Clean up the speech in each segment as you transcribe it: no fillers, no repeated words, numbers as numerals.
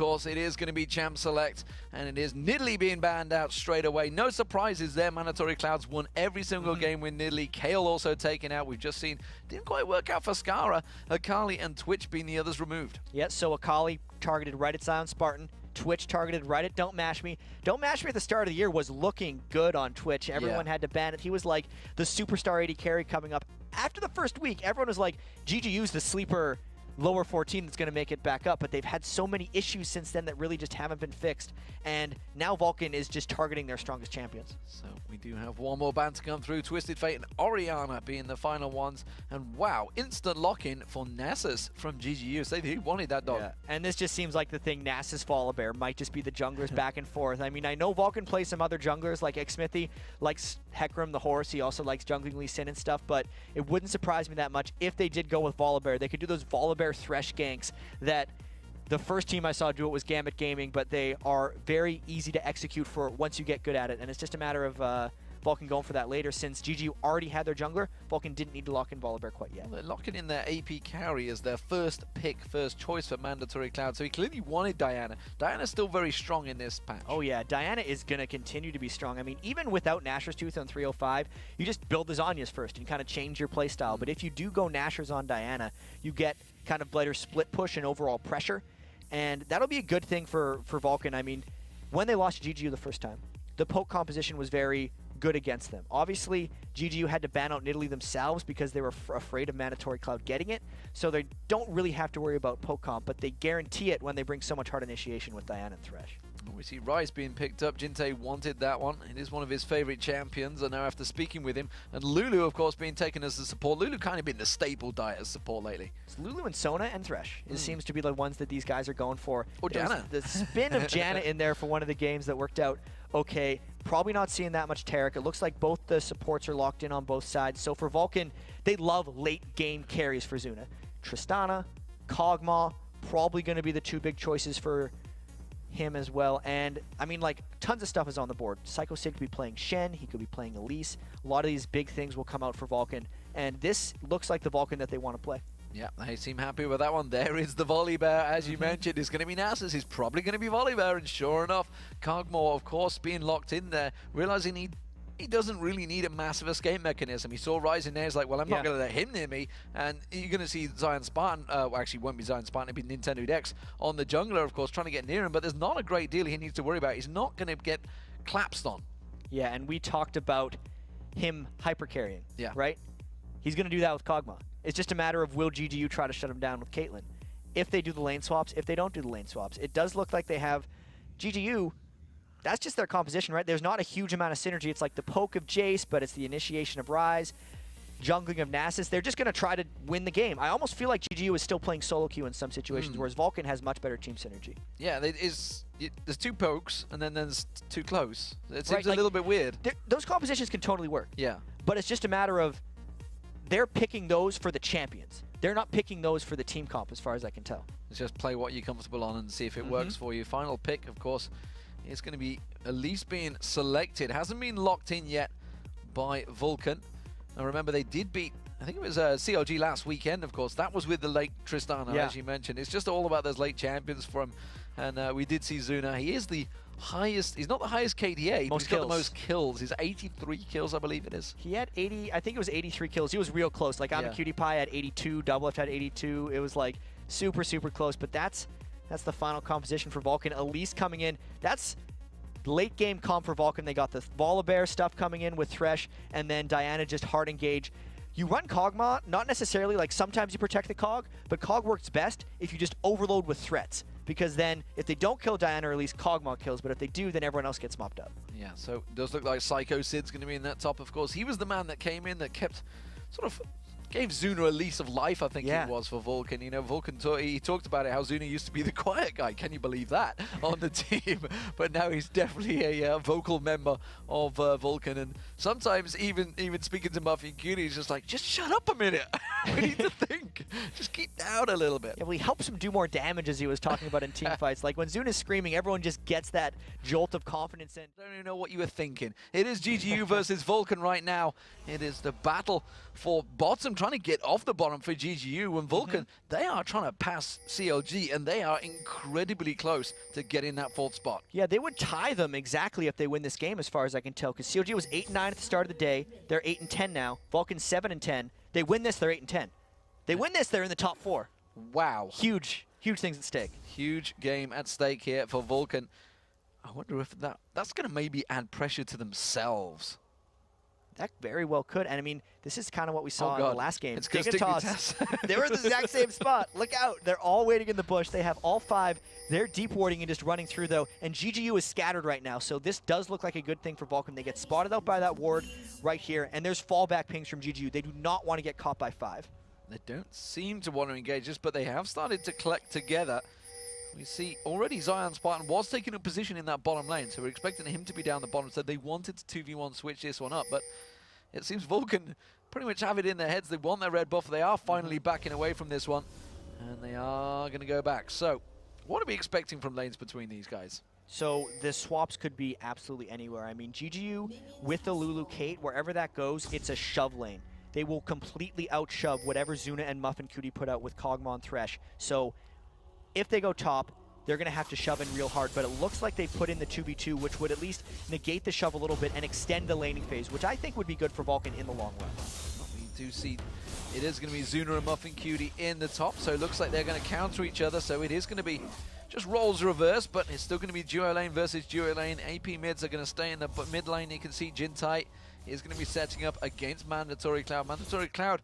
course, it is going to be Champ Select, and it is Nidalee being banned out straight away. No surprises there. Mandatory Clouds won every single game with Nidalee. Kale also taken out. We've just seen, didn't quite work out for Skara. Akali and Twitch being the others removed. Yeah, so Akali targeted right at Zion Spartan. Twitch targeted right at Don't Mash Me. Don't Mash Me at the start of the year was looking good on Twitch. Everyone had to ban it. He was like the superstar AD carry coming up. After the first week, everyone was like, GGU's the sleeper lower 14 that's going to make it back up, but they've had so many issues since then that really just haven't been fixed, and now Vulcan is just targeting their strongest champions. So we do have one more ban to come through. Twisted Fate and Orianna being the final ones, and wow, instant lock-in for Nasus from GGU. So they wanted that dog. Yeah. And this just seems like the thing. Nasus Volibear might just be the junglers back and forth. I mean, I know Vulcan plays some other junglers, like Xmithy likes Hecarim the horse. He also likes jungling Lee Sin and stuff, but it wouldn't surprise me that much if they did go with Volibear. They could do those Volibear Thresh ganks that the first team I saw do it was Gambit Gaming, but they are very easy to execute for once you get good at it, and it's just a matter of Vulcan going for that later. Since GGU already had their jungler, Vulcan didn't need to lock in Volibear quite yet. Well, they're locking in their AP carry as their first pick, first choice for Mandatory Cloud, so he clearly wanted Diana. Diana's still very strong in this patch. Oh yeah, Diana is going to continue to be strong. I mean, even without Nashor's Tooth on 305, you just build the Zhonya's first and kind of change your playstyle. But if you do go Nashor's on Diana, you get kind of better split push and overall pressure, and that'll be a good thing for Vulcan. I mean, when they lost to GGU the first time, the poke composition was very good against them. Obviously, GGU had to ban out Nidalee themselves because they were afraid of Mandatory Cloud getting it, so they don't really have to worry about poke comp, but they guarantee it when they bring so much hard initiation with Diana and Thresh. We see Ryze being picked up. Jinte wanted that one. It is one of his favorite champions, and now after speaking with him, and Lulu, of course, being taken as the support. Lulu kind of been the staple diet as support lately. It's Lulu and Sona and Thresh. It seems to be the ones that these guys are going for. Or Janna. The spin of Janna in there for one of the games that worked out okay. Probably not seeing that much Taric. It looks like both the supports are locked in on both sides. So for Vulcan, they love late game carries for Zuna. Tristana, Kog'Maw, probably going to be the two big choices for him as well. And I mean, like, tons of stuff is on the board. Psycho Sid could be playing Shen, he could be playing Elise. A lot of these big things will come out for Vulcan, and this looks like the Vulcan that they want to play. Yeah, they seem happy with that one. There is the Volibear, as you mentioned. It's going to be Nasus. He's probably going to be Volibear, and sure enough, Kog'Maw, of course, being locked in there, realizing he doesn't really need a massive escape mechanism. He saw Ryze in there, he's like, well, I'm not going to let him near me, and you're going to see Zion Spartan, well, actually it won't be Zion Spartan, it'll be Nintendo Dex on the jungler, of course, trying to get near him, but there's not a great deal he needs to worry about. He's not going to get collapsed on. Yeah, and we talked about him hyper-carrying, right? He's going to do that with Kog'Maw. It's just a matter of will GGU try to shut him down with Caitlyn. If they do the lane swaps, if they don't do the lane swaps. It does look like they have GGU. That's just their composition, right? There's not a huge amount of synergy. It's like the poke of Jace, but it's the initiation of Ryze, jungling of Nasus. They're just going to try to win the game. I almost feel like GGU is still playing solo queue in some situations, whereas Vulcan has much better team synergy. Yeah, there's two pokes, and then there's two close. It seems a little bit weird. Those compositions can totally work. Yeah. But it's just a matter of they're picking those for the champions. They're not picking those for the team comp, as far as I can tell. Let's just play what you're comfortable on and see if it works for you. Final pick, of course, is going to be Elise being selected. Hasn't been locked in yet by Vulcan. Now remember, they did beat, I think it was CLG last weekend, of course. That was with the late Tristana, as you mentioned. It's just all about those late champions for him. And we did see Zuna. He is the highest, he's not the highest KDA, but he's got the most kills. He's 83 kills, I believe it is. He had 80, I think it was 83 kills. He was real close. Like, I'm a Cutie Pie at 82, Doublelift had 82. It was like super, super close. But that's the final composition for Vulcan. Elise coming in. That's late game comp for Vulcan. They got the Volibear stuff coming in with Thresh, and then Diana just hard engage. You run Kog'Maw, not necessarily like sometimes you protect the Cog, but Cog works best if you just overload with threats. Because then, if they don't kill Diana, or at least Kog'Maw kills, but if they do, then everyone else gets mopped up. Yeah, so it does look like Psycho Sid's going to be in that top, of course. He was the man that came in that kept sort of gave Zuna a lease of life, I think it was, for Vulcan. You know, Vulcan, he talked about it, how Zuna used to be the quiet guy. Can you believe that? On the team. But now he's definitely a vocal member of Vulcan. And sometimes even speaking to Muffy and Cutie, he's just like, just shut up a minute. We need to think. Just keep down a little bit. Yeah, well, he helps him do more damage, as he was talking about in team fights. Like, when Zuna's screaming, everyone just gets that jolt of confidence. And I don't even know what you were thinking. It is GGU versus Vulcan right now. It is the battle for bottom trying to get off the bottom for GGU, and Vulcan, they are trying to pass CLG, and they are incredibly close to getting that 4th spot. Yeah, they would tie them exactly if they win this game, as far as I can tell, because CLG was 8-9 at the start of the day. They're 8-10 now. Vulcan 7-10. They win this, they're 8-10. They win this, they're in the top 4. Wow. Huge things at stake. Huge game at stake here for Vulcan. I wonder if that's going to maybe add pressure to themselves. That very well could. And I mean, this is kind of what we saw in the last game. It's Giga Toss. They were in the exact same spot. Look out. They're all waiting in the bush. They have all 5. They're deep warding and just running through, though. And GGU is scattered right now. So this does look like a good thing for Vulcan. They get spotted out by that ward right here. And there's fallback pings from GGU. They do not want to get caught by 5. They don't seem to want to engage this, but they have started to collect together. We see already Zion Spartan was taking a position in that bottom lane, so we're expecting him to be down the bottom. So they wanted to 2v1 switch this one up, but it seems Vulcan pretty much have it in their heads. They want their red buff. They are finally backing away from this one, and they are going to go back. So what are we expecting from lanes between these guys? So the swaps could be absolutely anywhere. I mean, GGU with the Lulu Kate, wherever that goes, it's a shove lane. They will completely out-shove whatever Zuna and Muffin Cootie put out with Kog'Maw and Thresh. So if they go top, they're going to have to shove in real hard, but it looks like they put in the 2v2, which would at least negate the shove a little bit and extend the laning phase, which I think would be good for Vulcan in the long run. We do see it is going to be Zuna and Muffin Cutie in the top, so it looks like they're going to counter each other, so it is going to be just roles reverse, but it's still going to be duo lane versus duo lane. AP mids are going to stay in the mid lane. You can see Jintai is going to be setting up against Mandatory Cloud. Mandatory Cloud,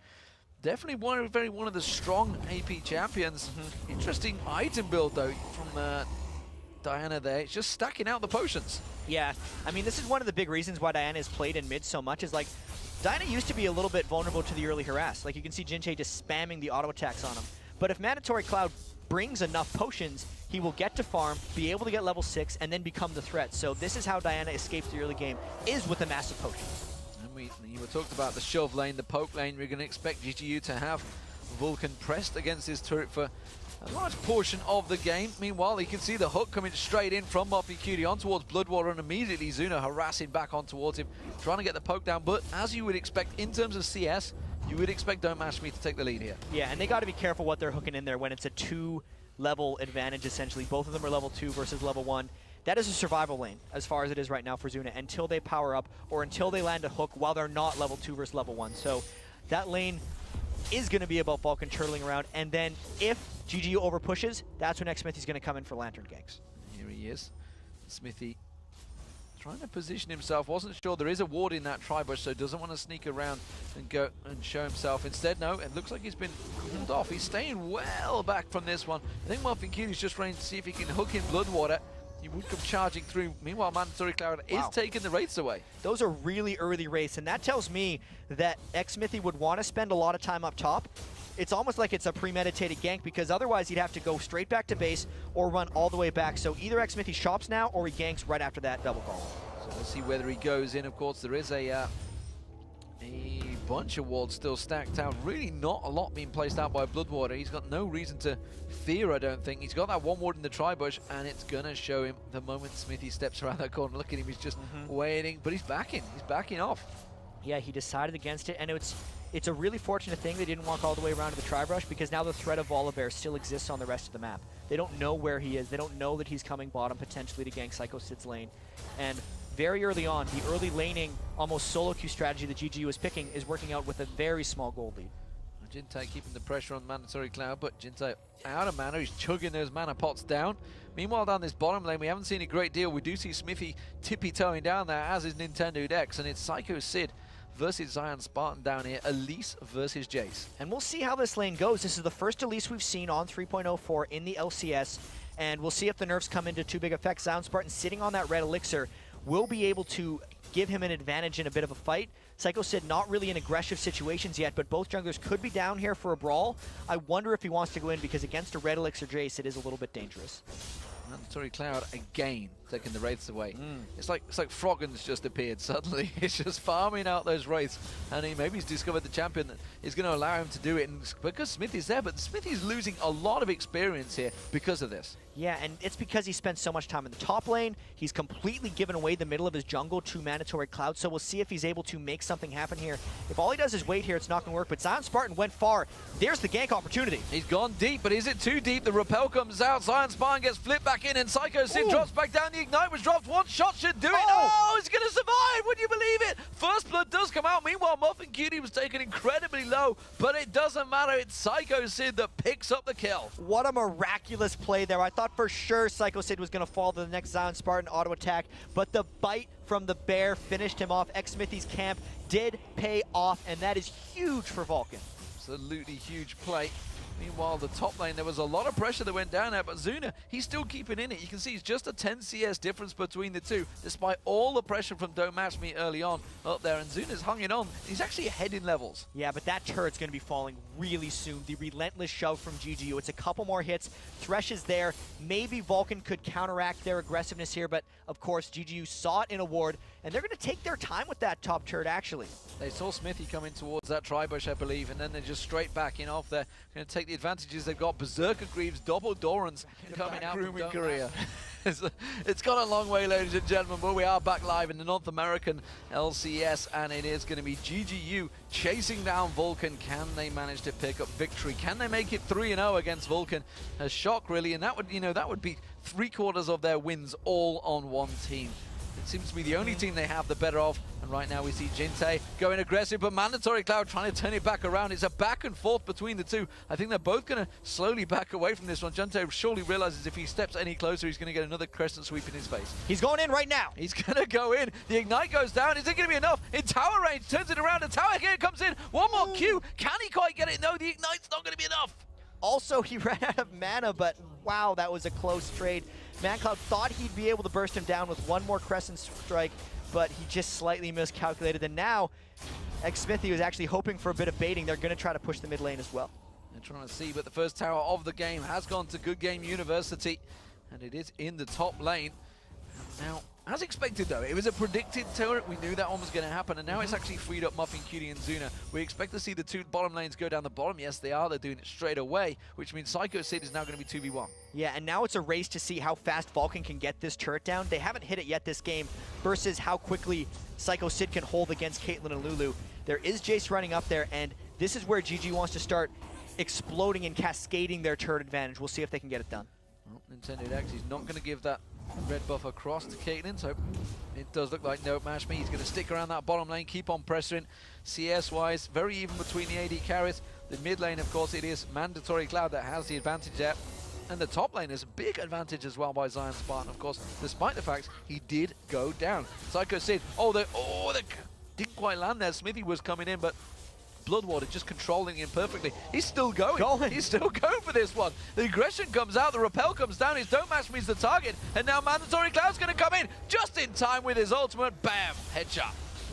definitely one of the strong AP champions. Interesting item build, though, from Diana there. It's just stacking out the potions. Yeah, I mean, this is one of the big reasons why Diana is played in mid so much, is like, Diana used to be a little bit vulnerable to the early harass. Like, you can see Jintai just spamming the auto attacks on him. But if Mandatory Cloud brings enough potions, he will get to farm, be able to get level 6, and then become the threat. So this is how Diana escapes the early game, is with a massive potion. And you were talked about the shove lane, the poke lane. We're going to expect GGU to have Vulcan pressed against his turret for a large portion of the game. Meanwhile, you can see the hook coming straight in from Muffin Cutie on towards Bloodwater, and immediately Zuna harassing back on towards him, trying to get the poke down. But as you would expect in terms of CS, you would expect Don't Mash Me to take the lead here. Yeah, and they got to be careful what they're hooking in there when it's a 2-level advantage, essentially. Both of them are level 2 versus level 1. That is a survival lane, as far as it is right now for Zuna, until they power up or until they land a hook while they're not level 2 versus level 1. So that lane is going to be about Vulcan turtling around, and then if GGU overpushes, that's when Xsmithy's going to come in for Lantern ganks. Here he is. Smithy trying to position himself. Wasn't sure. There is a ward in that tri-bush, so doesn't want to sneak around and go and show himself. Instead, no, it looks like he's been pulled off. He's staying well back from this one. I think Muffin Cutie's just trying to see if he can hook in Bloodwater. He would come charging through. Meanwhile, Mandatory Cloud is taking the wraiths away. Those are really early wraiths, and that tells me that Xsmithy would want to spend a lot of time up top. It's almost like it's a premeditated gank, because otherwise he'd have to go straight back to base or run all the way back. So either Xsmithy shops now or he ganks right after that double call. So we'll see whether he goes in. Of course, there is a bunch of wards still stacked out. Really not a lot being placed out by Bloodwater. He's got no reason to fear, I don't think. He's got that one ward in the tri-bush, and it's going to show him the moment Smithy steps around that corner. Look at him, he's just waiting, but he's backing. He's backing off. Yeah, he decided against it, and it's a really fortunate thing they didn't walk all the way around to the tri-brush, because now the threat of Volibear still exists on the rest of the map. They don't know where he is. They don't know that he's coming bottom potentially to gank Psycho Sid's lane. And very early on, the early laning, almost solo queue strategy that GGU is picking is working out with a very small gold lead. Jintai keeping the pressure on Mandatory Cloud, but Jintai out of mana. He's chugging those mana pots down. Meanwhile, down this bottom lane, we haven't seen a great deal. We do see Smithy tippy-toeing down there, as is Nintendo Dex, and it's Psycho Sid versus Zion Spartan down here, Elise versus Jace. And we'll see how this lane goes. This is the first Elise we've seen on 3.04 in the LCS, and we'll see if the nerfs come into too big effect. Zion Spartan sitting on that red elixir will be able to give him an advantage in a bit of a fight. Psycho Sid not really in aggressive situations yet, but both junglers could be down here for a brawl. I wonder if he wants to go in, because against a red elixir Jace, it is a little bit dangerous. Mandatory Cloud again taking the wraiths away. It's like Froggen's just appeared suddenly. He's just farming out those wraiths, and maybe he's discovered the champion that is going to allow him to do it. And because Smithy's there, but Smithy's losing a lot of experience here because of this. Yeah, and it's because he spent so much time in the top lane. He's completely given away the middle of his jungle to Mandatory Cloud, so we'll see if he's able to make something happen here. If all he does is wait here, it's not going to work, but Zion Spartan went far. There's the gank opportunity. He's gone deep, but is it too deep? The rappel comes out, Zion Spartan gets flipped back in, and Psycho Sid drops back down. The Ignite was dropped. One shot should do it. Oh, he's going to survive. Would you believe it? First blood does come out. Meanwhile, Muffin Cutie was taken incredibly low, but it doesn't matter. It's Psycho Sid that picks up the kill. What a miraculous play there. I thought for sure Psycho Sid was going to fall to the next Zion Spartan auto attack, but the bite from the bear finished him off. Xsmithy's camp did pay off, and that is huge for Vulcan. Absolutely huge play. Meanwhile, the top lane, there was a lot of pressure that went down there, but Zuna, he's still keeping in it. You can see it's just a 10 CS difference between the two, despite all the pressure from Don't Match Me early on up there, and Zuna's hung it on. He's actually ahead in levels. Yeah, but that turret's going to be falling really soon. The relentless shove from GGU. It's a couple more hits. Thresh is there. Maybe Vulcan could counteract their aggressiveness here, but of course, GGU saw it in a ward, and they're going to take their time with that top turret, actually. They saw Smithy coming towards that tri-bush, I believe, and then they're just straight back in off there. Going to take the advantages. They've got Berserker Greaves, double Dorans coming out from Korea. It's gone a long way, ladies and gentlemen, but we are back live in the North American LCS, and it is going to be GGU chasing down Vulcan. Can they manage to pick up victory? Can they make it 3-0 against Vulcan? A shock, really, and that would, that would be 3/4 of their wins all on one team. It seems to be the only team they have the better of, and right now we see Jinte going aggressive, but Mandatory Cloud trying to turn it back around. It's a back and forth between the two. I think they're both going to slowly back away from this one. Jinte surely realizes if he steps any closer, he's going to get another crescent sweep in his face. He's going in right now. He's going to go in. The Ignite goes down. Is it going to be enough? In tower range, turns it around. The tower here comes in. One more Q. Can he quite get it? No, the Ignite's not going to be enough. Also, he ran out of mana, but wow, that was a close trade. ManCloud thought he'd be able to burst him down with one more Crescent Strike, but he just slightly miscalculated. And now, Xsmithy was actually hoping for a bit of baiting. They're going to try to push the mid lane as well. They're trying to see, but the first tower of the game has gone to Good Game University, and it is in the top lane. Now, as expected though, it was a predicted turret. We knew that one was going to happen, and now it's actually freed up Muffin Cutie and Zuna. We expect to see the two bottom lanes go down the bottom. Yes, they are. They're doing it straight away, which means Psycho Sid is now going to be 2v1. Yeah, and now it's a race to see how fast Vulcan can get this turret down. They haven't hit it yet this game, versus how quickly Psycho Sid can hold against Caitlyn and Lulu. There is Jace running up there, and this is where GG wants to start exploding and cascading their turret advantage. We'll see if they can get it done. Well, Nintendo X, he's not going to give that red buff across to Caitlyn, so it does look like no match me. He's going to stick around that bottom lane, keep on pressuring. CS-wise, very even between the AD carries. The mid lane, of course, it is Mandatory Cloud that has the advantage there. And the top lane is a big advantage as well by Zion Spartan, of course, despite the fact he did go down. Psycho Sid, they didn't quite land there. Smithy was coming in, but Bloodwater just controlling him perfectly. He's still going. He's still going for this one. The aggression comes out, the rappel comes down, his Don't Match Me's the target, and now Mandatory Cloud's going to come in just in time with his ultimate. Bam! Headshot.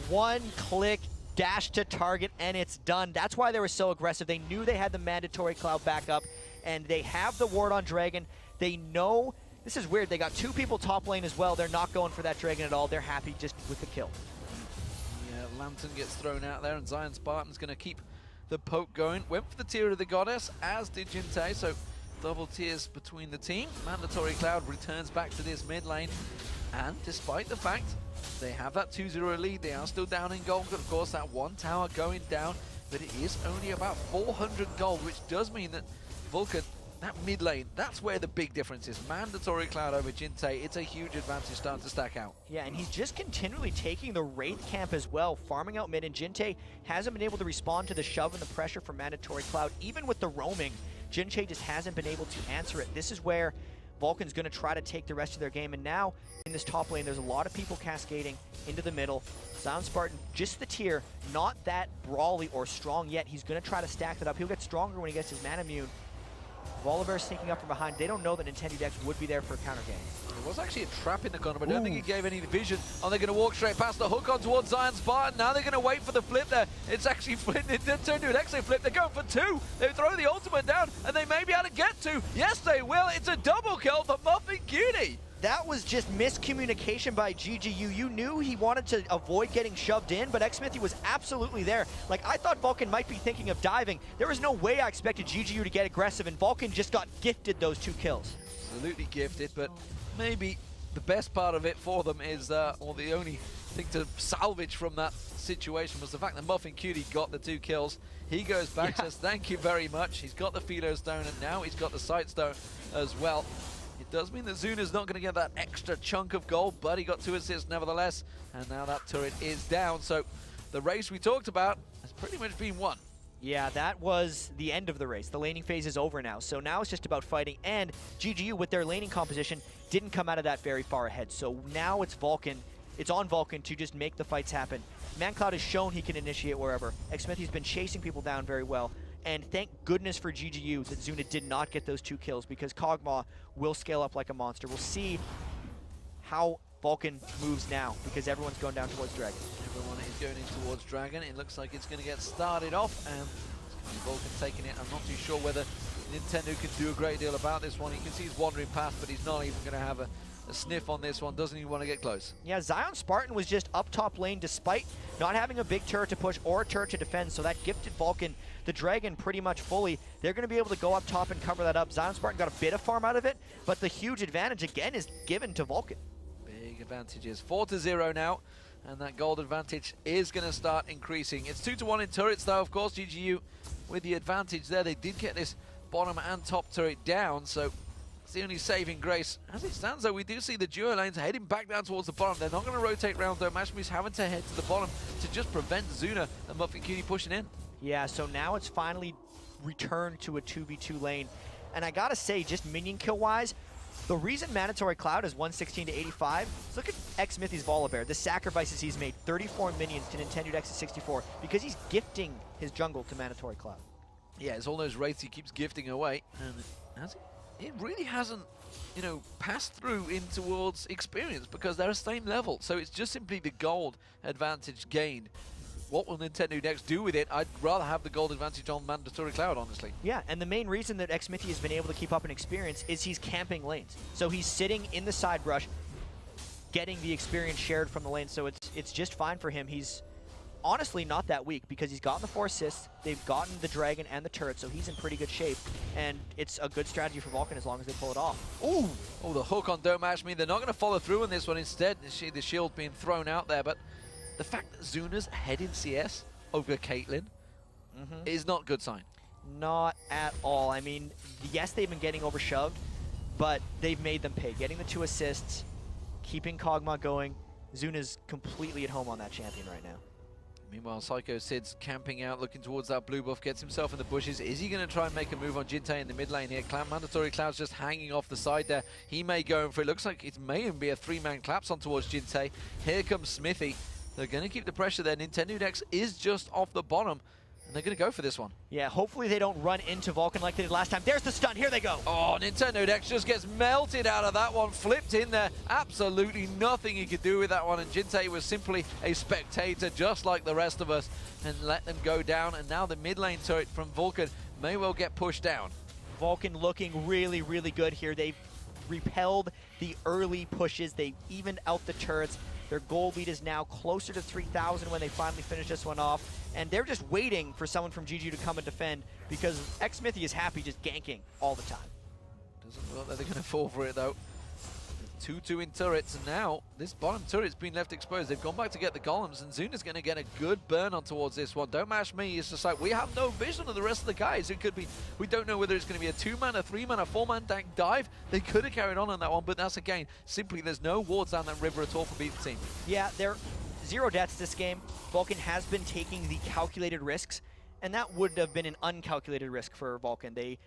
One click, dash to target, and it's done. That's why they were so aggressive. They knew they had the Mandatory Cloud back up, and they have the ward on Dragon. They know, this is weird, they got two people top lane as well. They're not going for that Dragon at all. They're happy just with the kill. Lantern gets thrown out there, and Zion Spartan's going to keep the poke going. Went for the Tear of the Goddess, as did Jinte, so double tears between the team. Mandatory Cloud returns back to this mid lane, and despite the fact they have that 2-0 lead, they are still down in gold. Of course, that one tower going down, but it is only about 400 gold, which does mean that Vulcan, that mid lane, that's where the big difference is. Mandatory Cloud over Jinte, it's a huge advantage starting to stack out. Yeah, and he's just continually taking the Wraith camp as well, farming out mid, and Jinte hasn't been able to respond to the shove and the pressure from Mandatory Cloud. Even with the roaming, Jinte just hasn't been able to answer it. This is where Vulcan's going to try to take the rest of their game, and now in this top lane, there's a lot of people cascading into the middle. Zion Spartan, just the tier, not that brawly or strong yet. He's going to try to stack that up. He'll get stronger when he gets his mana immune. Volibear sneaking up from behind. They don't know that Nintendo Dex would be there for a counter game. There was actually a trap in the corner, but I don't think he gave any vision. And they're going to walk straight past the hook on towards Zion Spartan. Now they're going to wait for the flip there. It's actually flipped. It did turn to an exo flip. They're going for two. They throw the ultimate down, and they may be able to get two. Yes, they will. It's a double kill for Muffin Cutie. That was just miscommunication by GGU. You knew he wanted to avoid getting shoved in, but Xsmithy was absolutely there. Like, I thought Vulcan might be thinking of diving. There was no way I expected GGU to get aggressive, and Vulcan just got gifted those two kills. absolutely gifted, but maybe the best part of it for them is, or the only thing to salvage from that situation was the fact that Muffin Cutie got the 2 kills. He goes back, says thank you very much. He's got the Philo Stone, and now he's got the Sight Stone as well. It does mean that Zuna's not going to get that extra chunk of gold, but he got 2 assists nevertheless, and now that turret is down. So the race we talked about has pretty much been won. Yeah, that was the end of the race. The laning phase is over now, so now it's just about fighting, and GGU with their laning composition didn't come out of that very far ahead. So now it's Vulcan. It's on Vulcan to just make the fights happen. ManCloud has shown he can initiate wherever. Xmithie's been chasing people down very well, and thank goodness for GGU that Zuna did not get those 2 kills, because Kog'Maw will scale up like a monster. We'll see how Vulcan moves now, because everyone's going down towards Dragon. Everyone is going in towards Dragon. It looks like it's going to get started off, and it's going to be Vulcan taking it. I'm not too sure whether Nintendo can do a great deal about this one. You can see he's wandering past, but he's not even going to have a sniff on this one. Doesn't even want to get close. Yeah, Zion Spartan was just up top lane despite not having a big turret to push or a turret to defend, so that gifted Vulcan the Dragon pretty much fully. They're going to be able to go up top and cover that up. Zion Spartan got a bit of farm out of it, but the huge advantage again is given to Vulcan. Big advantages. 4-0 now, and that gold advantage is going to start increasing. It's 2-1 in turrets though, of course. GGU with the advantage there. They did get this bottom and top turret down, so it's the only saving grace. As it stands though, we do see the duo lanes heading back down towards the bottom. They're not going to rotate round though. Mashmi's having to head to the bottom to just prevent Zuna and Muffin Cutie pushing in. Yeah, so now it's finally returned to a 2v2 lane. And I gotta say, just minion kill wise, the reason Mandatory Cloud is 116 to 85, is look at Xmithie's Volibear, the sacrifices he's made, 34 minions to Nintendo X 64, because he's gifting his jungle to Mandatory Cloud. Yeah, it's all those wraiths he keeps gifting away, and it really hasn't, you know, passed through in towards experience, because they're the same level. So it's just simply the gold advantage gained. What will Nintendo next do with it? I'd rather have the gold advantage on Mandatory Cloud, honestly. Yeah, and the main reason that Xmithie has been able to keep up an experience is he's camping lanes. So he's sitting in the side brush, getting the experience shared from the lane, so it's just fine for him. He's honestly not that weak, because he's gotten the 4 assists, they've gotten the Dragon and the turret, so he's in pretty good shape, and it's a good strategy for Vulcan as long as they pull it off. Ooh! Oh, the hook on Don't Mash Me. They're not going to follow through on this one. Instead, the shield being thrown out there, but the fact that Zuna's ahead in CS over Caitlyn is not a good sign. Not at all. I mean, yes, they've been getting overshoved, but they've made them pay. Getting the 2 assists, keeping Kog'Maw going. Zuna's completely at home on that champion right now. Meanwhile, Psycho Sid's camping out, looking towards that blue buff, gets himself in the bushes. Is he going to try and make a move on Jintei in the mid lane here? Mandatory Cloud's just hanging off the side there. He may go in for it. Looks like it may even be a 3-man collapse on towards Jintei. Here comes Smithy. They're going to keep the pressure there. Nintendo Dex is just off the bottom, and they're going to go for this one. Yeah, hopefully they don't run into Vulcan like they did last time. There's the stun. Here they go. Oh, Nintendo Dex just gets melted out of that one. Flipped in there. Absolutely nothing he could do with that one, and Jintei was simply a spectator just like the rest of us and let them go down. And now the mid lane turret from Vulcan may well get pushed down. Vulcan looking really, really good here. They've repelled the early pushes. They evened out the turrets. Their gold lead is now closer to 3,000 when they finally finish this one off. And they're just waiting for someone from GG to come and defend, because Xmithie is happy just ganking all the time. Doesn't look like they're going to fall for it, though. 2-2 in turrets, and now this bottom turret's been left exposed. They've gone back to get the golems, and Zuna's going to get a good burn on towards this one. Don't Mash Me. It's just like, we have no vision of the rest of the guys. It could be, we don't know whether it's going to be a 2-man, a 3-man, a 4-man tank dive. They could have carried on that one, but that's again, simply there's no wards down that river at all for either team. Yeah, they're 0 deaths this game. Vulcan has been taking the calculated risks, and that would have been an uncalculated risk for Vulcan. They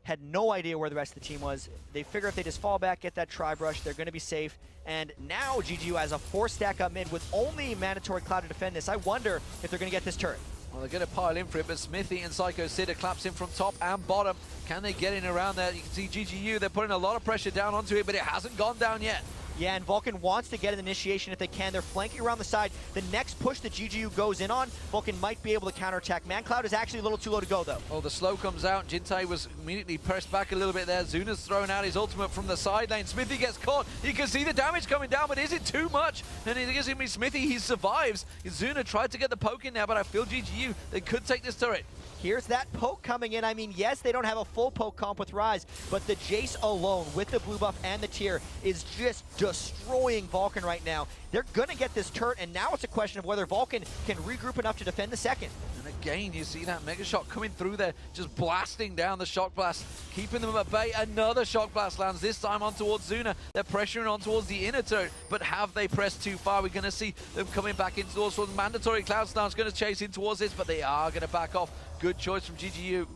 had no idea where the rest of the team was. They figure if they just fall back, get that tri-brush, they're going to be safe. And now GGU has a 4-stack up mid with only Mandatory Cloud to defend this. I wonder if they're going to get this turret. Well, they're going to pile in for it, but Smithy and Psycho Sid are collapsing from top and bottom. Can they get in around there? You can see GGU, they're putting a lot of pressure down onto it, but it hasn't gone down yet. Yeah, and Vulcan wants to get an initiation if they can. They're flanking around the side. The next push that GGU goes in on, Vulcan might be able to counterattack. ManCloud is actually a little too low to go, though. Oh, the slow comes out. Jintei was immediately pressed back a little bit there. Zuna's thrown out his ultimate from the side lane. Smithy gets caught. You can see the damage coming down, but is it too much? And it gives him Smithy, he survives. Zuna tried to get the poke in there, but I feel GGU, they could take this turret. Here's that poke coming in. I mean, yes, they don't have a full poke comp with Rise, but the Jace alone with the blue buff and the tier is just destroying Vulcan right now. They're going to get this turret, and now it's a question of whether Vulcan can regroup enough to defend the second. And again, you see that Mega Shock coming through there, just blasting down the Shock Blast, keeping them at bay. Another Shock Blast lands, this time on towards Zuna. They're pressuring on towards the inner turret, but have they pressed too far? We're going to see them coming back in towards Mandatory Cloud Star's going to chase in towards this, but they are going to back off. Good choice from GGU.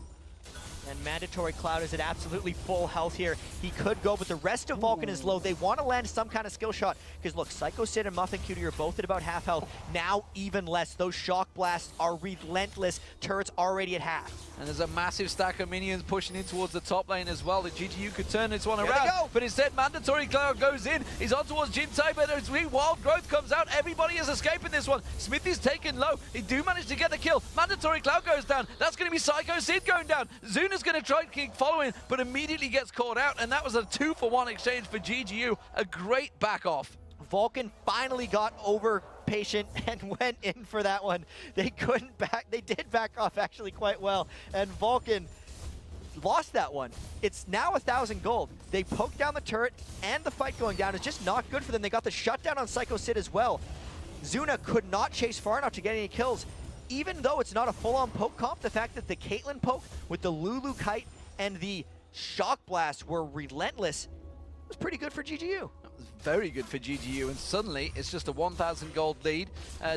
And Mandatory Cloud is at absolutely full health here. He could go, but the rest of Vulcan is low. They want to land some kind of skill shot, because look, Psycho Sid and Muffin Cutie are both at about half health. Now even less. Those shock blasts are relentless. Turret's already at half. And there's a massive stack of minions pushing in towards the top lane as well. The GGU could turn this one There around, they go. but instead Mandatory Cloud goes in. He's on towards Jintei, but as Wild Growth comes out, everybody is escaping this one. Smithy's taken low. He do manage to get the kill. Mandatory Cloud goes down. That's going to be Psycho Sid going down. Zuna's going to try to keep following, but immediately gets caught out, and that was a 2-for-1 exchange for GGU. A great back off. Vulcan finally got over patient and went in for that one. They couldn't back. They did back off actually quite well, and Vulcan lost that one. It's now 1,000 gold. They poked down the turret, and the fight going down is just not good for them. They got the shutdown on Psycho Sid as well. Zuna could not chase far enough to get any kills. Even though it's not a full-on poke comp, the fact that the Caitlyn poke with the Lulu Kite and the Shock Blast were relentless was pretty good for GGU. Very good for GGU, and suddenly it's just a 1,000 gold lead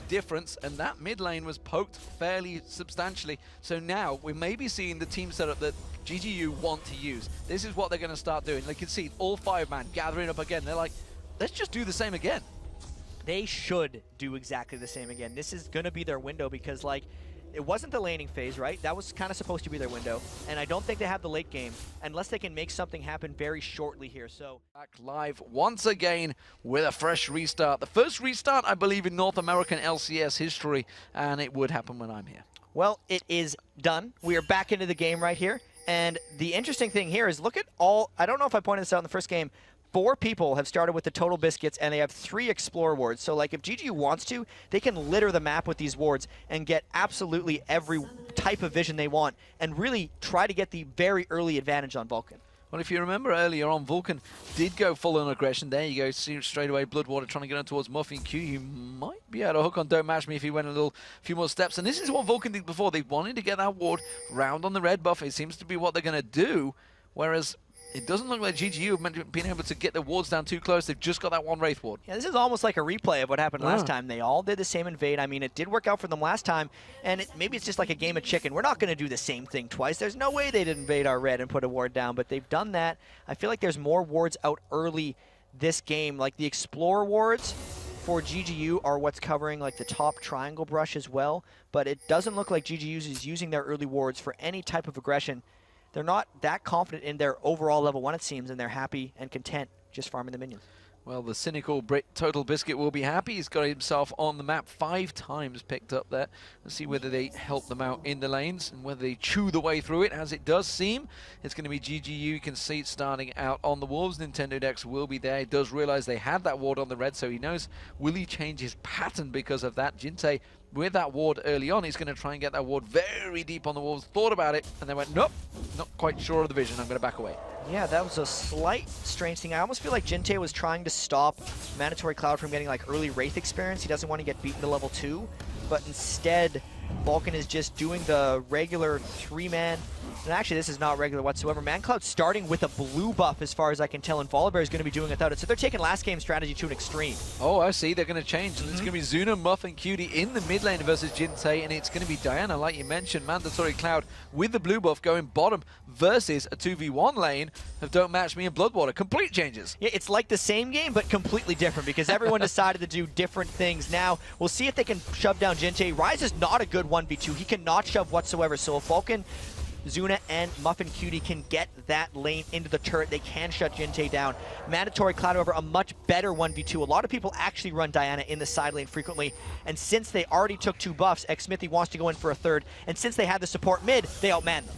difference, and that mid lane was poked fairly substantially. So now we may be seeing the team setup that GGU want to use. This is what they're going to start doing. They can see all 5-man gathering up again. They're like, let's just do the same again. They should do exactly the same again. This is going to be their window, because like, it wasn't the laning phase, right? That was kind of supposed to be their window. And I don't think they have the late game unless they can make something happen very shortly here. So back live once again with a fresh restart. The first restart, I believe, in North American LCS history, and it would happen when I'm here. Well, it is done. We are back into the game right here. And the interesting thing here is look at all, I don't know if I pointed this out in the first game, 4 people have started with the Total Biscuits, and they have 3 Explorer wards. So like if GGU wants to, they can litter the map with these wards and get absolutely every type of vision they want and really try to get the very early advantage on Vulcan. Well, if you remember earlier on, Vulcan did go full on aggression. There you go, see straight away, Bloodwater trying to get on towards Muffin Q. You might be able to hook on Don't Match Me if he went a few more steps. And this is what Vulcan did before. They wanted to get that ward round on the red buff. It seems to be what they're going to do, whereas it doesn't look like GGU have been able to get the wards down too close. They've just got that one Wraith ward. Yeah, this is almost like a replay of what happened last time. They all did the same invade. I mean, it did work out for them last time, and maybe it's just like a game of chicken. We're not going to do the same thing twice. There's no way they'd invade our red and put a ward down, but they've done that. I feel like there's more wards out early this game. Like the Explorer wards for GGU are what's covering like the top triangle brush as well, but it doesn't look like GGU is using their early wards for any type of aggression. They're not that confident in their overall level 1, it seems, and they're happy and content just farming the minions. Well, the cynical Total Biscuit will be happy. He's got himself on the map 5 times picked up there. Let's see whether they help them out in the lanes and whether they chew the way through it. As it does seem, it's going to be GGU. You can see it starting out on the Wolves. Nintendo Dex will be there. He does realize they had that ward on the red, so he knows, will he change his pattern because of that? Jintei, with that ward early on, he's going to try and get that ward very deep on the Wolves. Thought about it, and they went, nope, not quite sure of the vision. I'm going to back away. Yeah, that was a slight strange thing. I almost feel like Jintei was trying to stop Mandatory Cloud from getting like early Wraith experience. He doesn't want to get beaten to level 2, but instead Vulcan is just doing the regular 3-man. And actually, this is not regular whatsoever. ManCloud starting with a blue buff, as far as I can tell, and Volibear is going to be doing without it. So they're taking last game strategy to an extreme. Oh, I see. They're going to change. It's going to be Zuna, Muff, and Cutie in the mid lane versus Jintei, and it's going to be Diana, like you mentioned, Mandatory Cloud with the blue buff going bottom versus a 2v1 lane of Don't Match Me and Bloodwater. Complete changes. Yeah, it's like the same game, but completely different because everyone decided to do different things. Now, we'll see if they can shove down Jintei. Rise is not a good 1v2. He cannot shove whatsoever, so if Vulcan, Zuna, and Muffin Cutie can get that lane into the turret, they can shut Jintei down. Mandatory Cloud, however, a much better 1v2. A lot of people actually run Diana in the side lane frequently, and since they already took 2 buffs, Xmithy wants to go in for a 3rd, and since they had the support mid, they outman them.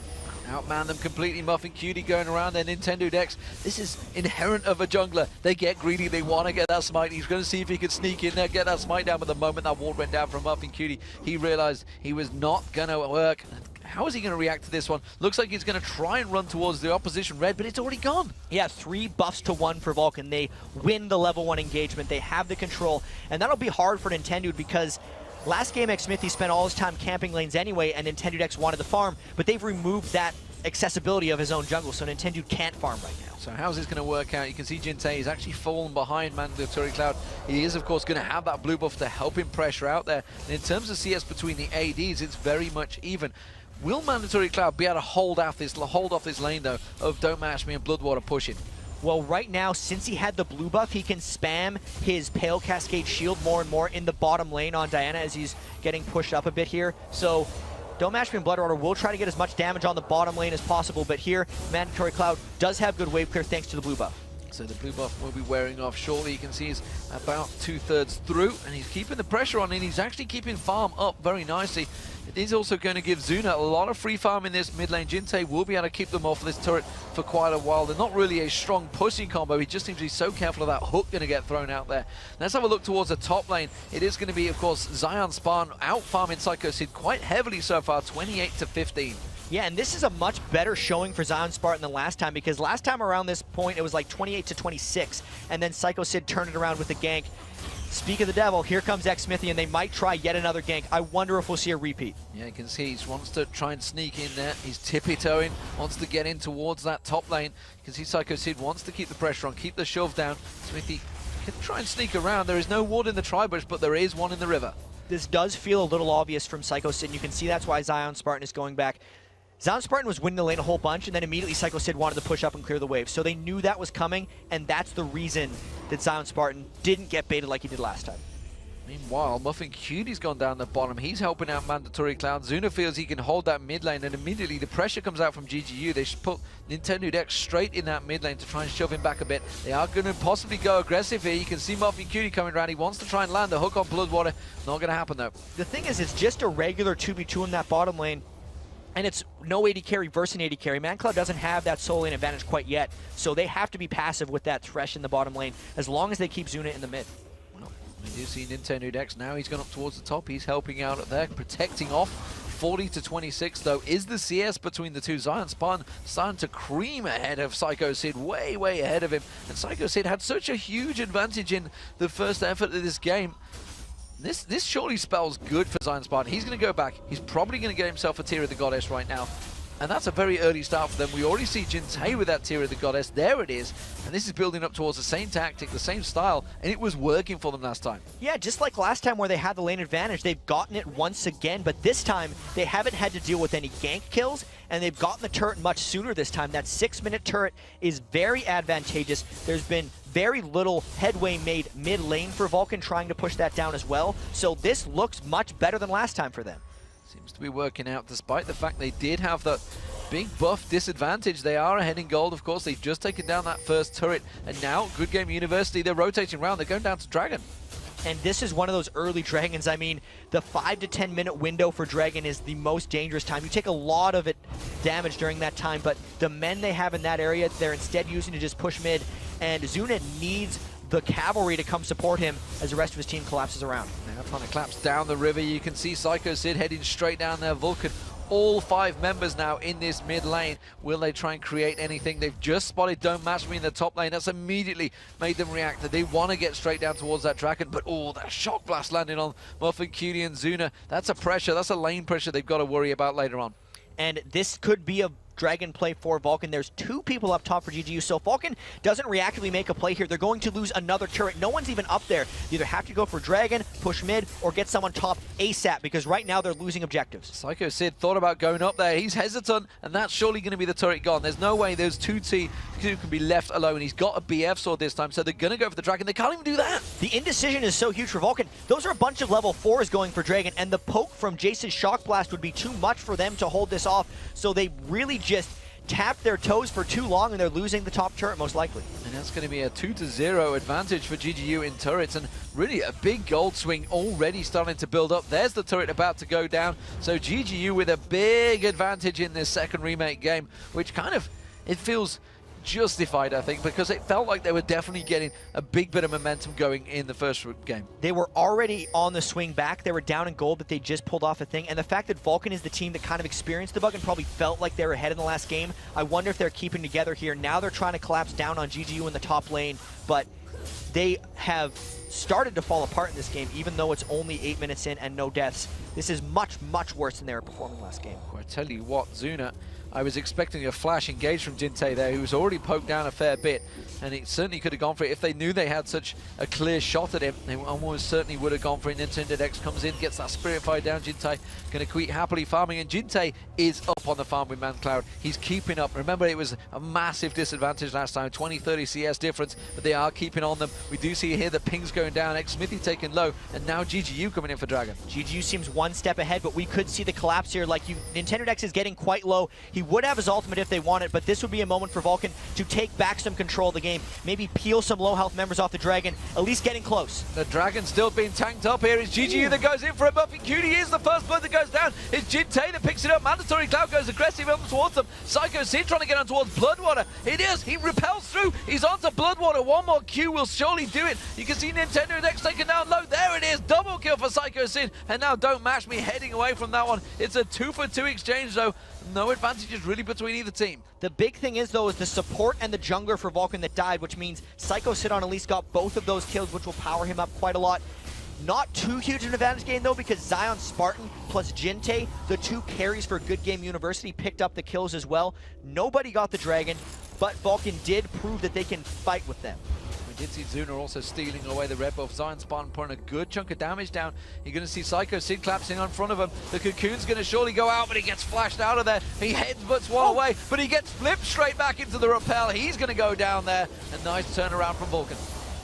Outman them completely. Muffin Cutie going around their Nintendo Dex. This is inherent of a jungler. They get greedy. They want to get that smite. He's going to see if he can sneak in there, get that smite down. But the moment that ward went down from Muffin Cutie, he realized he was not going to work. How is he going to react to this one? Looks like he's going to try and run towards the opposition red, but it's already gone. Yeah, 3 buffs to 1 for Vulcan. They win the level 1 engagement. They have the control, and that'll be hard for Nintendo because last game xMithy spent all his time camping lanes anyway, and Nintendo X wanted the farm, but they've removed that accessibility of his own jungle, so Nintendo can't farm right now. So how's this going to work out? You can see Jintei is actually fallen behind Mandatory Cloud. He is, of course, going to have that blue buff to help him pressure out there. And in terms of CS between the ADs, it's very much even. Will Mandatory Cloud be able to hold off this lane, though, of Don't Match Me and Bloodwater pushing? Well, right now, since he had the blue buff, he can spam his Pale Cascade shield more and more in the bottom lane on Diana as he's getting pushed up a bit here. So Don't Match Me and Bloodwater will try to get as much damage on the bottom lane as possible, but here, Mandatory Cloud does have good wave clear thanks to the blue buff. So the blue buff will be wearing off shortly. You can see he's about 2/3 through, and he's keeping the pressure on, and he's actually keeping farm up very nicely. It is also going to give Zuna a lot of free farm in this mid lane. Jintei will be able to keep them off this turret for quite a while. They're not really a strong pushing combo. He just seems to be so careful of that hook going to get thrown out there. Let's have a look towards the top lane. It is going to be, of course, Zion Spartan out farming Psycho Sid quite heavily so far, 28-15. Yeah, and this is a much better showing for Zion Spartan than last time, because last time around this point, it was like 28-26, and then Psycho Sid turned it around with the gank. Speak of the devil, here comes xMithy, and they might try yet another gank. I wonder if we'll see a repeat. Yeah, you can see he wants to try and sneak in there. He's tippy-toeing, wants to get in towards that top lane. You can see Psycho Sid wants to keep the pressure on, keep the shove down. Smithy can try and sneak around. There is no ward in the tri-bush, but there is one in the river. This does feel a little obvious from Psycho Sid, and you can see that's why Zion Spartan is going back. Zion Spartan was winning the lane a whole bunch, and then immediately Psycho Sid wanted to push up and clear the wave. So they knew that was coming, and that's the reason that Zion Spartan didn't get baited like he did last time. Meanwhile, Muffin Cutie's gone down the bottom. He's helping out Mandatory Cloud. Zuna feels he can hold that mid lane, and immediately the pressure comes out from GGU. They should put Nintendo Dex straight in that mid lane to try and shove him back a bit. They are going to possibly go aggressive here. You can see Muffin Cutie coming around. He wants to try and land the hook on Bloodwater. Not going to happen, though. The thing is, it's just a regular 2v2 in that bottom lane. And it's no AD carry versus an AD carry. ManCloud doesn't have that solo lane advantage quite yet, so they have to be passive with that Thresh in the bottom lane as long as they keep Zuna in the mid. Well, we do see Nintendo Dex now. He's gone up towards the top. He's helping out at there, protecting off. 40-26, though, is the CS between the two. Zion Spartan starting to cream ahead of Psycho Sid, way, way ahead of him. And Psycho Sid had such a huge advantage in the first effort of this game. This surely spells good for Zion Spartan. He's going to go back. He's probably going to get himself a Tear of the Goddess right now. And that's a very early start for them. We already see Jintei with that Tear of the Goddess. There it is. And this is building up towards the same tactic, the same style. And it was working for them last time. Yeah, just like last time where they had the lane advantage, they've gotten it once again. But this time, they haven't had to deal with any gank kills. And they've gotten the turret much sooner this time. That 6-minute turret is very advantageous. There's been very little headway made mid lane for Vulcan trying to push that down as well. So this looks much better than last time for them. Seems to be working out despite the fact they did have that big buff disadvantage. They are ahead in gold, of course. They've just taken down that first turret. And now, Good Game University, they're rotating around. They're going down to Dragon. And this is one of those early Dragons. I mean, the 5 to 10 minute window for Dragon is the most dangerous time. You take a lot of damage during that time, but the men they have in that area, they're instead using to just push mid. And Zuna needs the cavalry to come support him as the rest of his team collapses around. Now trying to collapse down the river. You can see Psycho Sid heading straight down there. Vulcan, all 5 members now in this mid lane. Will they try and create anything? They've just spotted Don't Match Me in the top lane. That's immediately made them react. They want to get straight down towards that Dragon, but oh, that shock blast landing on Muffin Cutie and Zuna. That's a pressure. That's a lane pressure they've got to worry about later on. And this could be a Dragon play for Vulcan. There's 2 people up top for GGU, so if Vulcan doesn't reactively make a play here, they're going to lose another turret. No one's even up there. They either have to go for Dragon, push mid, or get someone top ASAP, because right now they're losing objectives. Psycho Sid thought about going up there. He's hesitant, and that's surely going to be the turret gone. There's no way those 2 teams can be left alone. He's got a BF sword this time, so they're going to go for the Dragon. They can't even do that. The indecision is so huge for Vulcan. Those are a bunch of level 4s going for Dragon, and the poke from Jace's Shock Blast would be too much for them to hold this off, so they really just tap their toes for too long, and they're losing the top turret most likely. And that's going to be a 2-0 advantage for GGU in turrets, and really a big gold swing already starting to build up. There's the turret about to go down, so GGU with a big advantage in this second remake game, which kind of, it feels justified, I think, because it felt like they were definitely getting a big bit of momentum going in the first game. They were already on the swing back. They were down in gold, but they just pulled off a thing. And the fact that Vulcan is the team that kind of experienced the bug and probably felt like they were ahead in the last game, I wonder if they're keeping together here. Now they're trying to collapse down on GGU in the top lane, but they have started to fall apart in this game, even though it's only 8 minutes in and no deaths. This is much, much worse than they were performing last game. Well, I tell you what, Zuna, I was expecting a flash engage from Jintei there, who was already poked down a fair bit, and it certainly could have gone for it. If they knew they had such a clear shot at him, they almost certainly would have gone for it. Nintendo X comes in, gets that Spirit Fire down. Jintei going to quit happily farming, and Jintei is up on the farm with ManCloud. He's keeping up. Remember, it was a massive disadvantage last time, 20-30 CS difference, but they are keeping on them. We do see here the pings going down, X-Smithy taken low, and now GGU coming in for Dragon. GGU seems one step ahead, but we could see the collapse here. Like, Nintendo X is getting quite low. He would have his ultimate if they want it, but this would be a moment for Vulcan to take back some control of the game, maybe peel some low health members off the Dragon, at least getting close. The Dragon still being tanked up here. It's GGU that goes in for a buffing. Cutie is the first blood that goes down. It's Jintei that picks it up. Mandatory Cloud goes aggressive up towards them. Psycho Sid trying to get on towards Bloodwater. It is. He repels through. He's onto Bloodwater. One more Q will surely do it. You can see Nintendo X taken down low. There it is. Double kill for Psycho Sid. And now Don't Mash Me heading away from that one. It's a 2-for-2 exchange though. No advantages really between either team. The big thing is, though, is the support and the jungler for Vulcan that died, which means Psycho Sidon at least got both of those kills, which will power him up quite a lot. Not too huge an advantage game, though, because Zion Spartan plus Jintei, the two carries for Good Game University, picked up the kills as well. Nobody got the Dragon, but Vulcan did prove that they can fight with them. We did see Zuna also stealing away the red buff. Zion Spartan putting a good chunk of damage down. You're going to see Psycho Sid collapsing on front of him. The Cocoon's going to surely go out, but he gets flashed out of there. He headbutts one away, but he gets flipped straight back into the rappel. He's going to go down there. A nice turnaround from Vulcan.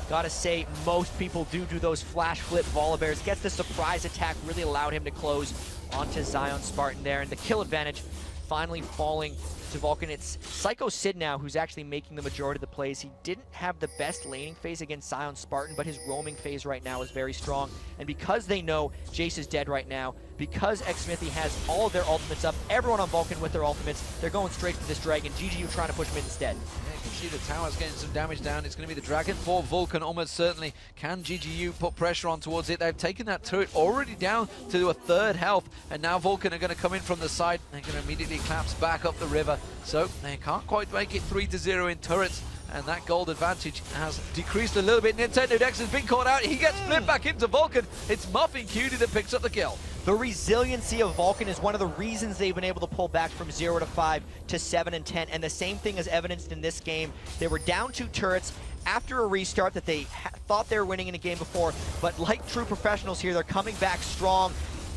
Gotta say, most people do those flash flip Volibears. Gets the surprise attack, really allowed him to close onto Zion Spartan there, and the kill advantage finally falling to Vulcan. It's Psycho Sid now who's actually making the majority of the plays. He didn't have the best laning phase against Zion Spartan, but his roaming phase right now is very strong. And because they know Jace is dead right now, because X-Smithy has all of their ultimates up, everyone on Vulcan with their ultimates, they're going straight for this Dragon. GGU trying to push him in instead. Yeah, you can see the tower's getting some damage down. It's going to be the Dragon for Vulcan, almost certainly. Can GGU put pressure on towards it? They've taken that turret already down to a third health, and now Vulcan are going to come in from the side. They're going to immediately collapse back up the river, so they can't quite make it 3-0 in turrets. And that gold advantage has decreased a little bit. Nintendo X has been caught out. He gets flipped back into Vulcan. It's Muffin Cutie that picks up the kill. The resiliency of Vulcan is one of the reasons they've been able to pull back from 0 to 5 to 7 and 10. And the same thing is evidenced in this game. They were down 2 turrets after a restart that they thought they were winning in a game before. But like true professionals here, they're coming back strong.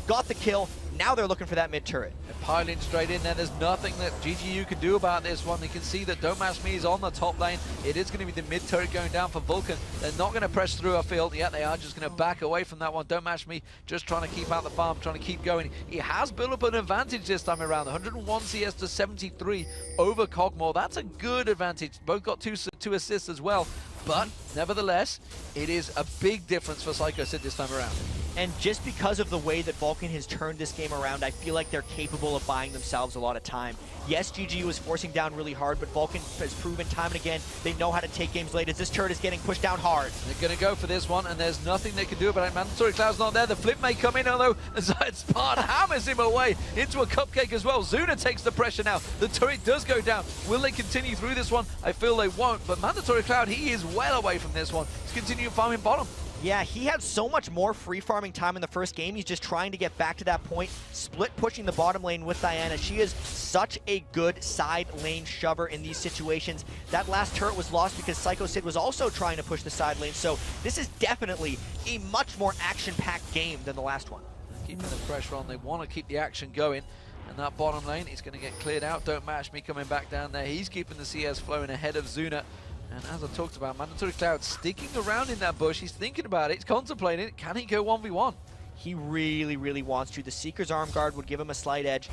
Got the kill. Now they're looking for that mid turret. They're piling straight in there. There's nothing that GGU can do about this one. They can see that Don't Mash Me is on the top lane. It is going to be the mid turret going down for Vulcan. They're not going to press through our field. Yeah, they are just going to back away from that one. Don't Mash Me just trying to keep out the farm, trying to keep going. He has built up an advantage this time around. 101 CS to 73 over Cogmore. That's a good advantage. Both got two assists as well. But nevertheless, it is a big difference for Psycho Sid this time around. And just because of the way that Vulcan has turned this game around, I feel like they're capable of buying themselves a lot of time. Yes, GGU is forcing down really hard, but Vulcan has proven time and again they know how to take games late as this turret is getting pushed down hard. They're going to go for this one, and there's nothing they can do about it. Mandatory Cloud's not there. The flip may come in, although Zion Spartan hammers him away into a cupcake as well. Zuna takes the pressure now. The turret does go down. Will they continue through this one? I feel they won't, but Mandatory Cloud, he is well away from this one. He's continuing farming bottom. Yeah, he had so much more free farming time in the first game. He's just trying to get back to that point, split pushing the bottom lane with Diana. She is such a good side lane shover in these situations. That last turret was lost because Psycho Sid was also trying to push the side lane. So this is definitely a much more action-packed game than the last one. Keeping the pressure on. They want to keep the action going. And that bottom lane is going to get cleared out. Don't Mash Me coming back down there. He's keeping the CS flowing ahead of Zuna. And as I talked about, Mandatory Cloud sticking around in that bush. He's thinking about it. He's contemplating it. Can he go 1v1? He really, really wants to. The Seeker's Arm Guard would give him a slight edge.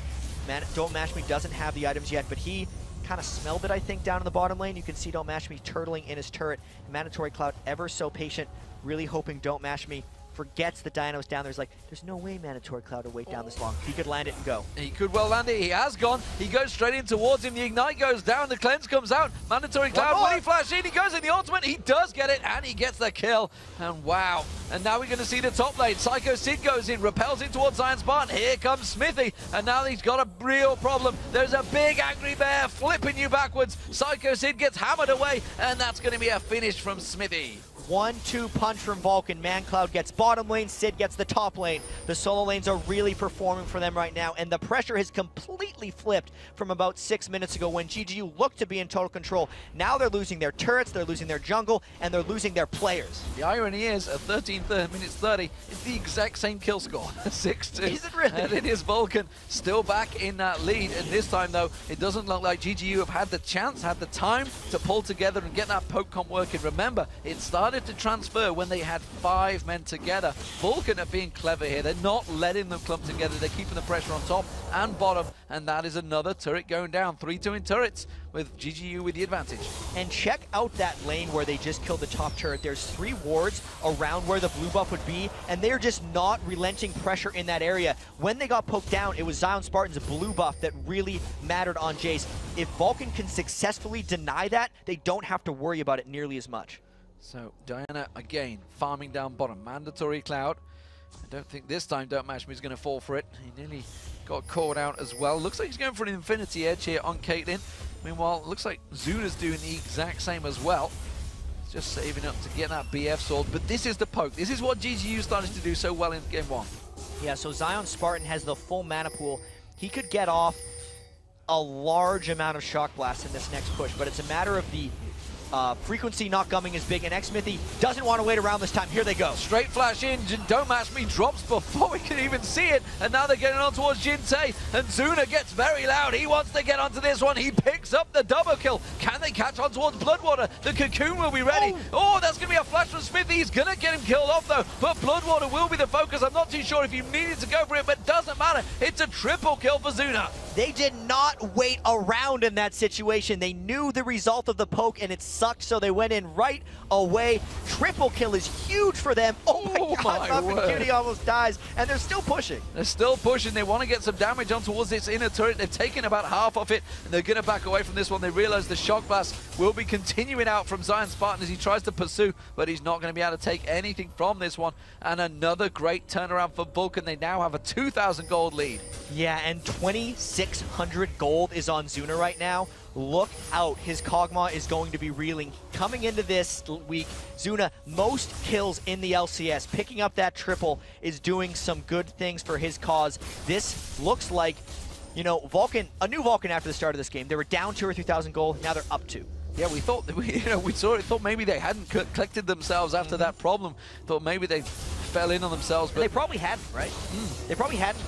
Don't Mash Me doesn't have the items yet, but he kind of smelled it, I think, down in the bottom lane. You can see Don't Mash Me turtling in his turret. Mandatory Cloud ever so patient, really hoping Don't Mash Me forgets that Diana was down there. He's like, there's no way Mandatory Cloud will wait down this long. He could land it and go. He could well land it. He has gone. He goes straight in towards him. The Ignite goes down. The Cleanse comes out. Mandatory Cloud, when he flashes in, he goes in the ultimate. He does get it, and he gets the kill. And wow. And now we're going to see the top lane. Psycho Sid goes in, repels in towards Zion Spartan. Here comes Smithy, and now he's got a real problem. There's a big angry bear flipping you backwards. Psycho Sid gets hammered away, and that's going to be a finish from Smithy. 1-2 punch from Vulcan. ManCloud gets bottom lane, Sid gets the top lane. The solo lanes are really performing for them right now, and the pressure has completely flipped from about 6 minutes ago when GGU looked to be in total control. Now they're losing their turrets, they're losing their jungle, and they're losing their players. The irony is, at 13 minutes 30, it's the exact same kill score, 6-2. Is it really? And it is Vulcan still back in that lead, and this time, though, it doesn't look like GGU have had the chance, had the time to pull together and get that poke comp working. Remember, it started to transfer when they had 5 men together. Vulcan are being clever here. They're not letting them clump together. They're keeping the pressure on top and bottom, and that is another turret going down. 3-2 in turrets with GGU with the advantage. And check out that lane where they just killed the top turret. There's 3 wards around where the blue buff would be, and they're just not relenting pressure in that area. When they got poked down, it was Zion Spartan's blue buff that really mattered on Jace. If Vulcan can successfully deny that, they don't have to worry about it nearly as much. So Diana again farming down bottom. Mandatory Cloud. I don't think this time Don't Mash Me is going to fall for it. He nearly got caught out as well. Looks like he's going for an Infinity Edge here on Caitlyn. Meanwhile, it looks like Zuna's doing the exact same as well. He's just saving up to get that BF sword. But this is the poke. This is what GGU started to do so well in Game 1. Yeah, so Zion Spartan has the full mana pool. He could get off a large amount of Shock Blast in this next push, but it's a matter of the frequency not coming as big, and Xmithy doesn't want to wait around this time. Here they go. Straight flash in, Don't Match Me drops before we can even see it, and now they're getting on towards Jintei, and Zuna gets very loud. He wants to get onto this one. He picks up the double kill. Can they catch on towards Bloodwater? The Cocoon will be ready. Oh, that's going to be a flash from Smithy. He's going to get him killed off, though, but Bloodwater will be the focus. I'm not too sure if you needed to go for it, but doesn't matter. It's a triple kill for Zuna. They did not wait around in that situation. They knew the result of the poke, and it sucked, so they went in right away. Triple kill is huge for them. Oh my God, Muffin Cutie almost dies, and they're still pushing. They're still pushing. They want to get some damage on towards this inner turret. They've taken about half of it, and they're going to back away from this one. They realize the Shock Blast will be continuing out from Zion Spartan as he tries to pursue, but he's not going to be able to take anything from this one. And another great turnaround for Vulcan. They now have a 2,000 gold lead. Yeah, and 2,600 gold is on Zuna right now. Look out, his Kog'Maw is going to be reeling. Coming into this week, Zuna, most kills in the LCS. Picking up that triple is doing some good things for his cause. This looks like, you know, Vulcan, a new Vulcan after the start of this game. They were down 2,000 or 3,000 gold, now they're up 2. Yeah, we thought that we saw it. Thought maybe they hadn't collected themselves after that problem. Thought maybe they fell in on themselves, but they probably hadn't, right? They probably hadn't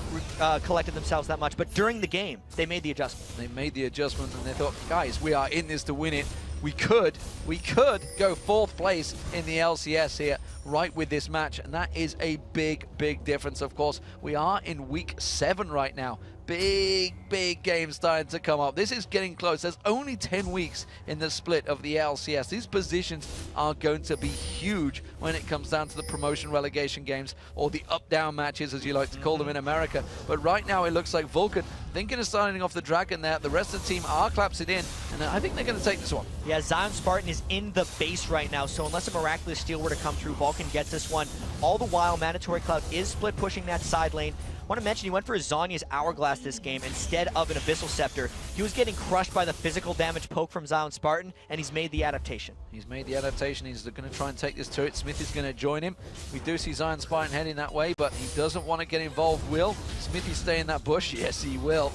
collected themselves that much, but during the game, they made the adjustment. They made the adjustment, and they thought, guys, we are in this to win it. We could go 4th place in the LCS here, right with this match, and that is a big, big difference. Of course, we are in week 7 right now. Big games starting to come up. This is getting close. There's only 10 weeks in the split of the LCS. These positions are going to be huge when it comes down to the promotion relegation games, or the up-down matches, as you like to call them in America. But right now, it looks like Vulcan thinking of starting off the Dragon there. The rest of the team are collapsing in, and I think they're going to take this one. Yeah, Zion Spartan is in the base right now, so unless a miraculous steal were to come through, Vulcan gets this one. All the while, Mandatory Cloud is split pushing that side lane. I want to mention he went for Zhonya's Hourglass this game instead of an Abyssal Scepter. He was getting crushed by the physical damage poke from Zion Spartan, and he's made the adaptation. He's made the adaptation. He's going to try and take this turret. Smith is going to join him. We do see Zion Spartan heading that way, but he doesn't want to get involved. Will Smithy stay in that bush? Yes, he will.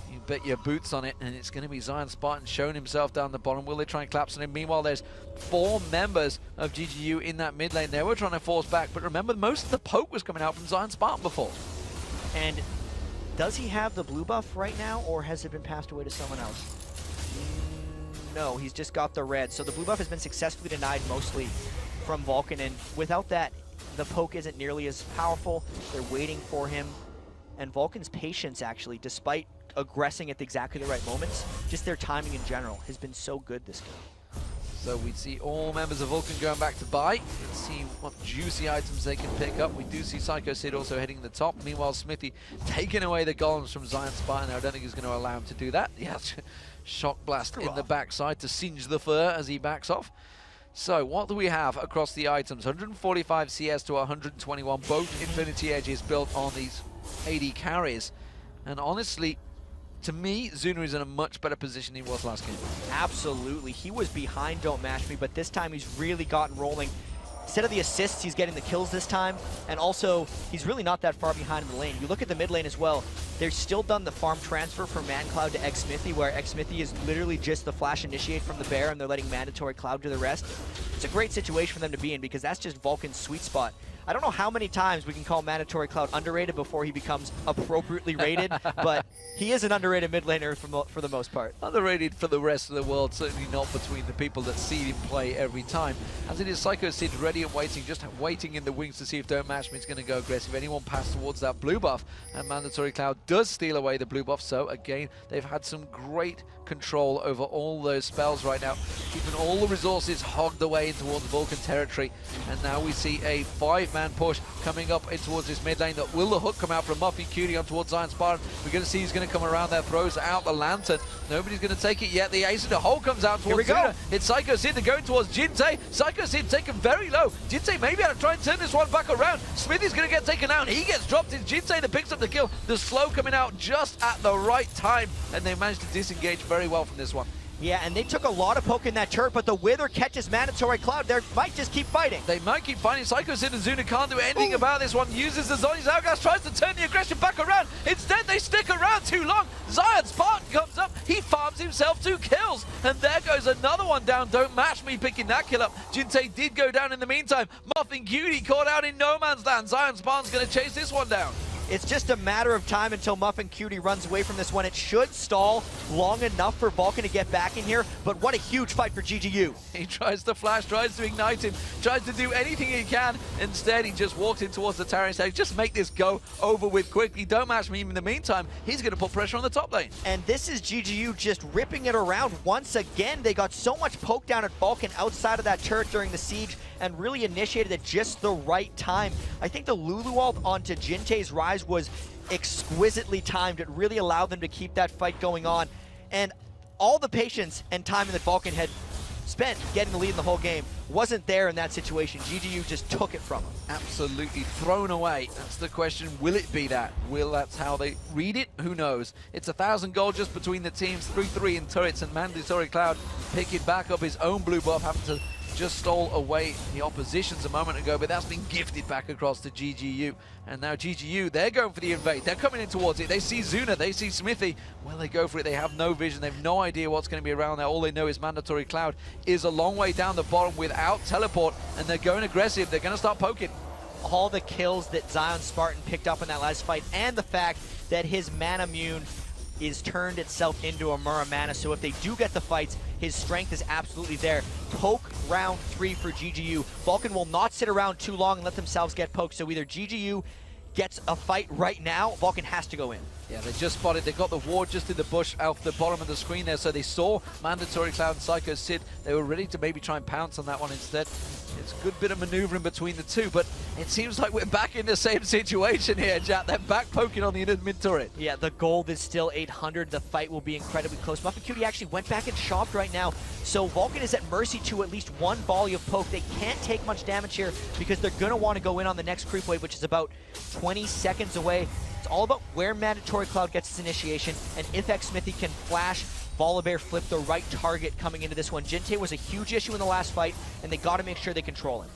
You bet your boots on it, and it's going to be Zion Spartan showing himself down the bottom. Will they try and collapse on him? Meanwhile, there's 4 members of GGU in that mid lane. They were trying to force back, but remember, most of the poke was coming out from Zion Spartan before. And does he have the blue buff right now, or has it been passed away to someone else? No, he's just got the red. So the blue buff has been successfully denied mostly from Vulcan, and without that, the poke isn't nearly as powerful. They're waiting for him. And Vulcan's patience, actually, despite aggressing at exactly the right moments, just their timing in general has been so good this game. So we see all members of Vulcan going back to buy. It's see what juicy items they can pick up. We do see Psycho Sid also heading the top. Meanwhile, Smithy taking away the golems from Zion Spartan. I don't think he's going to allow him to do that. Yeah, shock blast in the backside to singe the fur as he backs off. So what do we have across the items? 145 CS to 121, both Infinity Edges built on these AD carries. And honestly, to me, Zuna is in a much better position than he was last game. Absolutely. He was behind Don't Match Me, but this time he's really gotten rolling. Instead of the assists, he's getting the kills this time, and also, he's really not that far behind in the lane. You look at the mid lane as well, they're still done the farm transfer from ManCloud to Xmithy, where Xmithy is literally just the flash initiate from the bear, and they're letting Mandatory Cloud do the rest. It's a great situation for them to be in, because that's just Vulcan's sweet spot. I don't know how many times we can call Mandatory Cloud underrated before he becomes appropriately rated, but he is an underrated mid laner for the most part. Underrated for the rest of the world, certainly not between the people that see him play every time. As it is, Psycho Sid ready and waiting, just waiting in the wings to see if Don't Match Me is going to go aggressive. Anyone pass towards that blue buff, and Mandatory Cloud does steal away the blue buff, so again, they've had some great control over all those spells right now, keeping all the resources hogged away in towards Vulcan territory. And now we see a 5-man push coming up in towards this mid lane. Will the hook come out from Muffy Cutie on towards Zion Spartan? We're going to see who's going to come around there, throws out the lantern. Nobody's going to take it yet. The ace in the hole comes out towards Zuna. It's Psycho Sid. They're going towards Jintei. Psycho Sid taken very low. Jintei maybe able to try and turn this one back around. Smithy's going to get taken out. He gets dropped. It's Jintei that picks up the kill. The slow coming out just at the right time, and they managed to disengage very well from this one. Yeah, and they took a lot of poke in that turret, but the Wither catches Mandatory Cloud. They might just keep fighting. They might keep fighting. Psycho Sid and Zuna can't do anything about this one. Uses the Zoni's Hourglass, tries to turn the aggression back around. Instead, they stick around too long. Zion Spartan comes up. He farms himself 2 kills. And there goes another one down. Don't Match Me picking that kill up. Jintei did go down in the meantime. Muffin Cutie caught out in no man's land. Zion Spartan's going to chase this one down. It's just a matter of time until Muffin Cutie runs away from this one. It should stall long enough for Vulcan to get back in here, but what a huge fight for GGU. He tries to flash, tries to ignite him, tries to do anything he can. Instead, he just walks in towards the tower and says, just make this go over with quickly. Don't Match Me. In the meantime, he's going to put pressure on the top lane. And this is GGU just ripping it around once again. They got so much poke down at Vulcan outside of that turret during the siege and really initiated at just the right time. I think the Lulu ult onto Jintei's rise was exquisitely timed. It really allowed them to keep that fight going on. And all the patience and time that Vulcan had spent getting the lead in the whole game wasn't there in that situation. GGU just took it from them. Absolutely thrown away. That's the question. Will it be that? That's how they read it? Who knows? It's 1,000 gold just between the teams. 3-3 in turrets, and Mandatory Cloud picking back up his own blue buff, having to just stole away the oppositions a moment ago, but that's been gifted back across to GGU. And now GGU, they're going for the invade. They're coming in towards it. They see Zuna, they see Smithy. Well, they go for it. They have no vision. They have no idea what's going to be around there. All they know is Mandatory Cloud is a long way down the bottom without teleport, and they're going aggressive. They're going to start poking. All the kills that Zion Spartan picked up in that last fight, and the fact that his mana immune is turned itself into a Muramana, so if they do get the fights, his strength is absolutely there. Poke round 3 for GGU. Vulcan will not sit around too long and let themselves get poked, so either GGU gets a fight right now, Vulcan has to go in. Yeah, they just spotted, they got the ward just in the bush off the bottom of the screen there, so they saw Mandatory Cloud and Psycho Sid. They were ready to maybe try and pounce on that one instead. It's a good bit of maneuvering between the two, but it seems like we're back in the same situation here, Jack. They're back poking on the inner mid turret. Yeah, the gold is still 800. The fight will be incredibly close. Muffin Cutie actually went back and shopped right now, so Vulcan is at mercy to at least one volley of poke. They can't take much damage here because they're going to want to go in on the next creep wave, which is about 20 seconds away. It's all about where Mandatory Cloud gets its initiation, and if Xmithy can flash, Volibear flip the right target coming into this one. Jintei was a huge issue in the last fight, and they got to make sure they control him.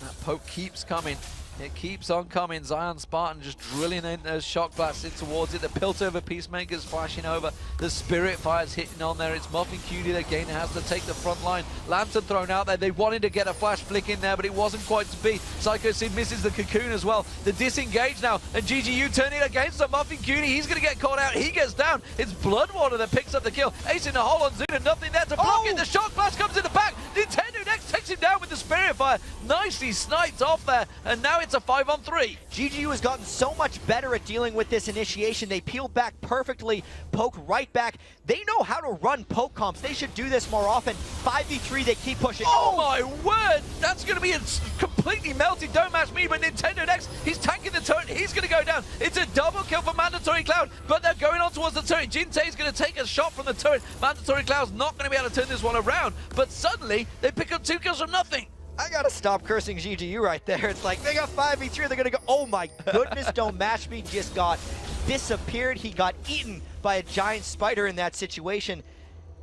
That poke keeps coming. It keeps on coming. Zion Spartan just drilling in those shock blasts in towards it. The Piltover Peacemakers flashing over. The Spirit Fire's hitting on there. It's Muffin Cutie that again has to take the front line. Lantern thrown out there. They wanted to get a flash flick in there, but it wasn't quite to be. Psycho Sid misses the cocoon as well. The disengage now, and GGU turning against the Muffin Cutie. He's going to get caught out. He gets down. It's Bloodwater that picks up the kill. Ace in the hole on Zuna. Nothing there to block it. The shock blast comes in the back. Nintendo next takes him down with the Spirit Fire. Nicely sniped off there, and now it's a 5-on-3. GGU has gotten so much better at dealing with this initiation. They peeled back perfectly, poke right back. They know how to run poke comps. They should do this more often. 5v3, they keep pushing. Oh my word! That's going to be a complete completely melted. Don't Match Me, but Nintendo next. He's tanking the turret. He's going to go down. It's a double kill for Mandatory Cloud, but they're going on towards the turret. Jintei's going to take a shot from the turret. Mandatory Cloud's not going to be able to turn this one around, but suddenly they pick up 2 kills from nothing. I gotta stop cursing GGU right there. It's like, they got 5v3, they're gonna go, oh my goodness, Don't Match Me just got disappeared. He got eaten by a giant spider in that situation.